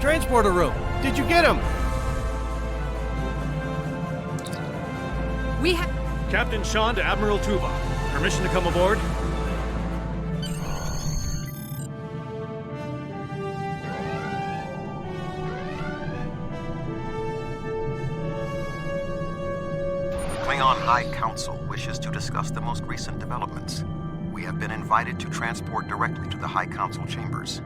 Transporter room. Did you get him? We have... Captain Sean to Admiral Tuvok. Permission to come aboard? Klingon High Council wishes to discuss the most recent developments. We have been invited to transport directly to the High Council chambers.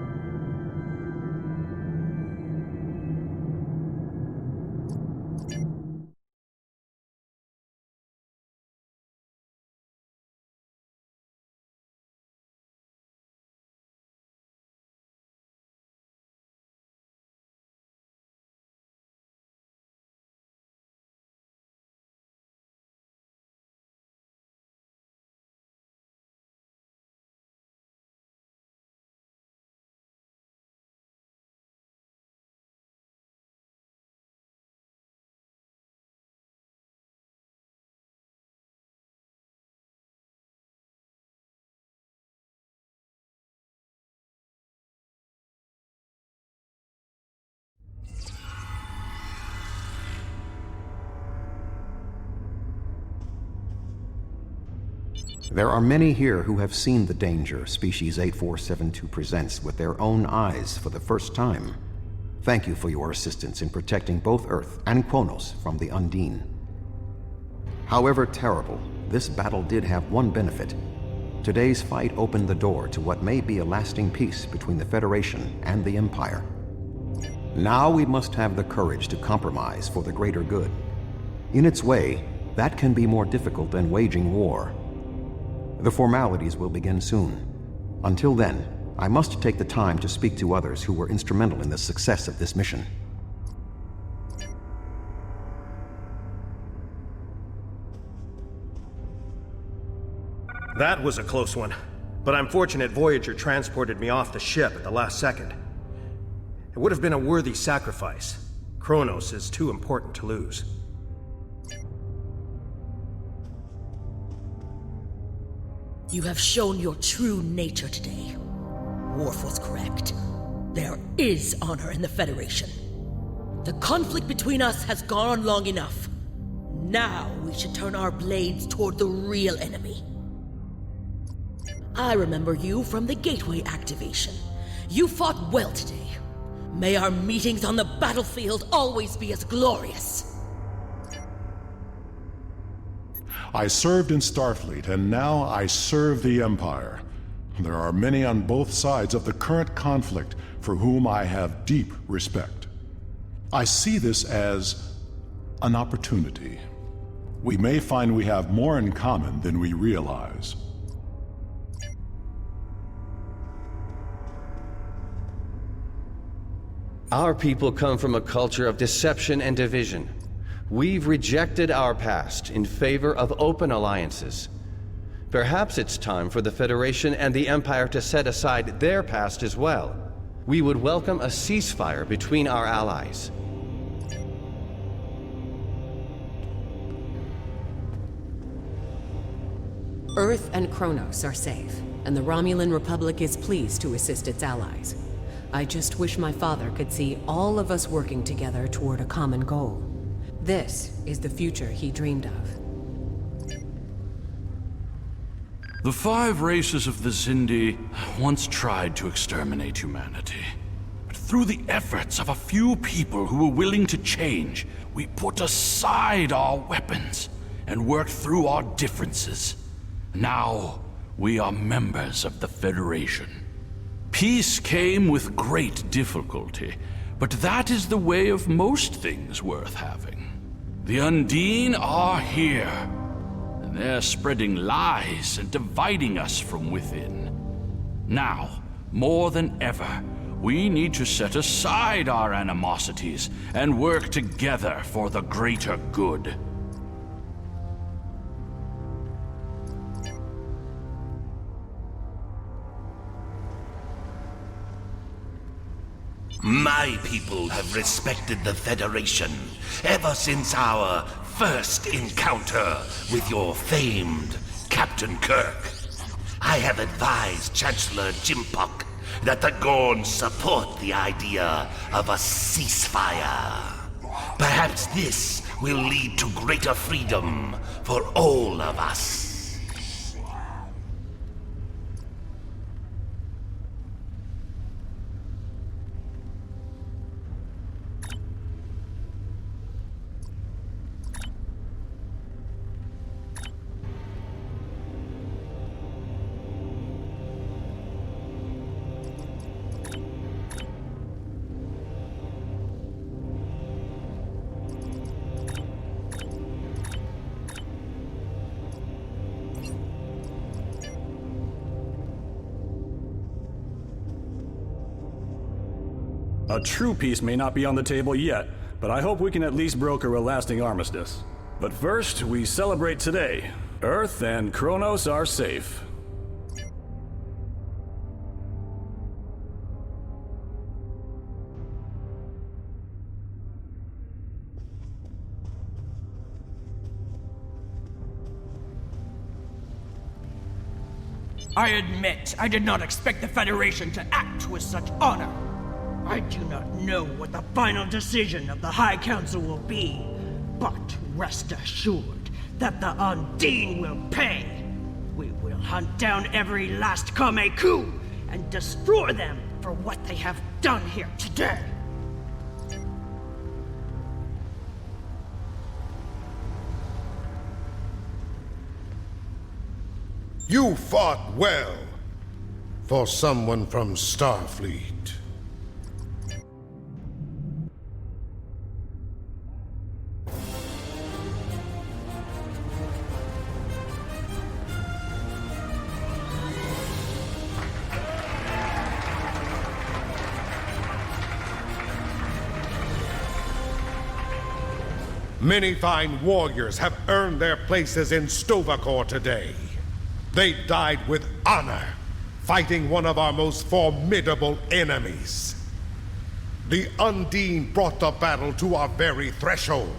There are many here who have seen the danger Species 8472 presents with their own eyes for the first time. Thank you for your assistance in protecting both Earth and Kronos from the Undine. However terrible, this battle did have one benefit. Today's fight opened the door to what may be a lasting peace between the Federation and the Empire. Now we must have the courage to compromise for the greater good. In its way, that can be more difficult than waging war. The formalities will begin soon. Until then, I must take the time to speak to others who were instrumental in the success of this mission. That was a close one, but I'm fortunate Voyager transported me off the ship at the last second. It would have been a worthy sacrifice. Kronos is too important to lose. You have shown your true nature today. Worf was correct. There is honor in the Federation. The conflict between us has gone on long enough. Now we should turn our blades toward the real enemy. I remember you from the Gateway activation. You fought well today. May our meetings on the battlefield always be as glorious. I served in Starfleet, and now I serve the Empire. There are many on both sides of the current conflict for whom I have deep respect. I see this as an opportunity. We may find we have more in common than we realize. Our people come from a culture of deception and division. We've rejected our past in favor of open alliances. Perhaps it's time for the Federation and the Empire to set aside their past as well. We would welcome a ceasefire between our allies. Earth and Kronos are safe, and the Romulan Republic is pleased to assist its allies. I just wish my father could see all of us working together toward a common goal. This is the future he dreamed of. The 5 races of the Xindi once tried to exterminate humanity. But through the efforts of a few people who were willing to change, we put aside our weapons and worked through our differences. Now, we are members of the Federation. Peace came with great difficulty, but that is the way of most things worth having. The Undine are here, and they're spreading lies and dividing us from within. Now, more than ever, we need to set aside our animosities and work together for the greater good. My people have respected the Federation ever since our first encounter with your famed Captain Kirk. I have advised Chancellor Jimpok that the Gorns support the idea of a ceasefire. Perhaps this will lead to greater freedom for all of us. A true peace may not be on the table yet, but I hope we can at least broker a lasting armistice. But first, we celebrate today. Earth and Kronos are safe. I admit, I did not expect the Federation to act with such honor. I do not know what the final decision of the High Council will be, but rest assured that the Undine will pay. We will hunt down every last Kameku and destroy them for what they have done here today. You fought well for someone from Starfleet. Many fine warriors have earned their places in Stovacor today. They died with honor, fighting one of our most formidable enemies. The Undine brought the battle to our very threshold.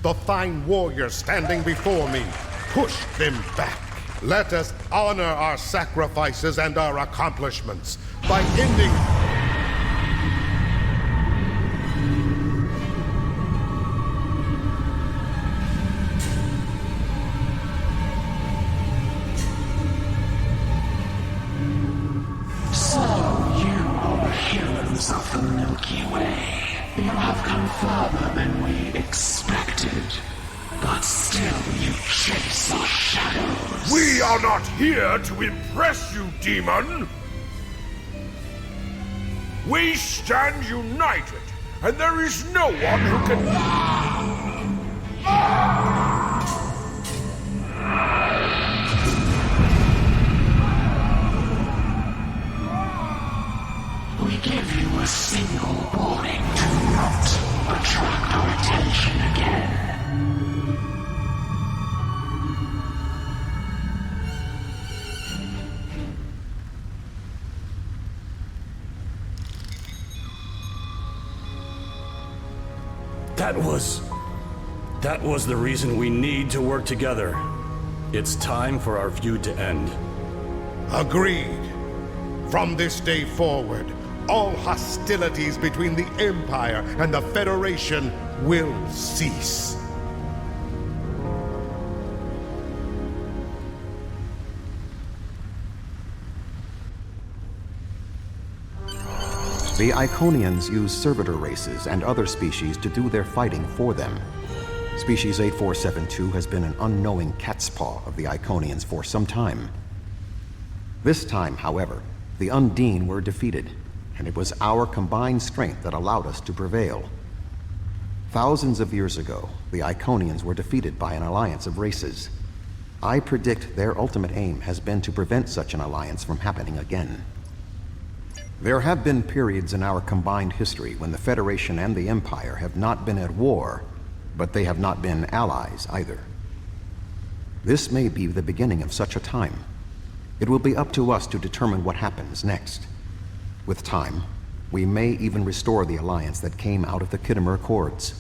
The fine warriors standing before me pushed them back. Let us honor our sacrifices and our accomplishments by ending... Of the Milky Way, you have come further than we expected. But still you chase our shadows. We are not here to impress you, demon! We stand united, and there is no one who can... We give you a single warning to not attract our attention again. That was the reason we need to work together. It's time for our feud to end. Agreed. From this day forward, all hostilities between the Empire and the Federation will cease. The Iconians use servitor races and other species to do their fighting for them. Species 8472 has been an unknowing catspaw of the Iconians for some time. This time, however, the Undine were defeated, and it was our combined strength that allowed us to prevail. Thousands of years ago, the Iconians were defeated by an alliance of races. I predict their ultimate aim has been to prevent such an alliance from happening again. There have been periods in our combined history when the Federation and the Empire have not been at war, but they have not been allies either. This may be the beginning of such a time. It will be up to us to determine what happens next. With time, we may even restore the alliance that came out of the Khitomer Accords.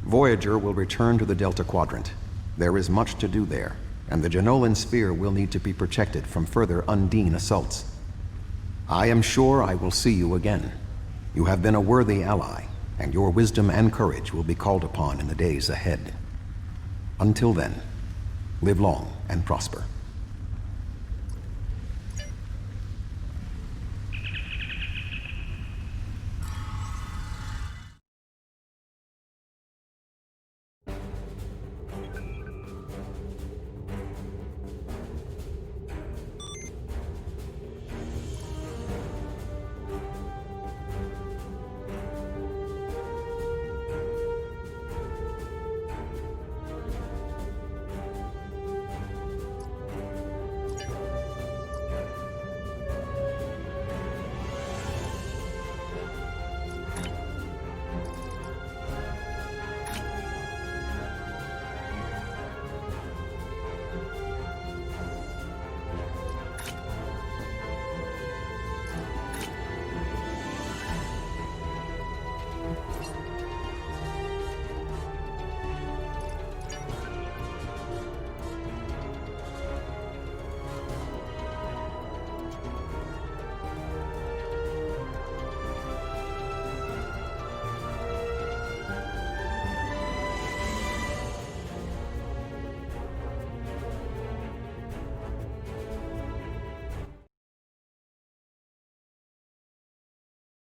Voyager will return to the Delta Quadrant. There is much to do there, and the Jenolan Sphere will need to be protected from further Undine assaults. I am sure I will see you again. You have been a worthy ally, and your wisdom and courage will be called upon in the days ahead. Until then, live long and prosper.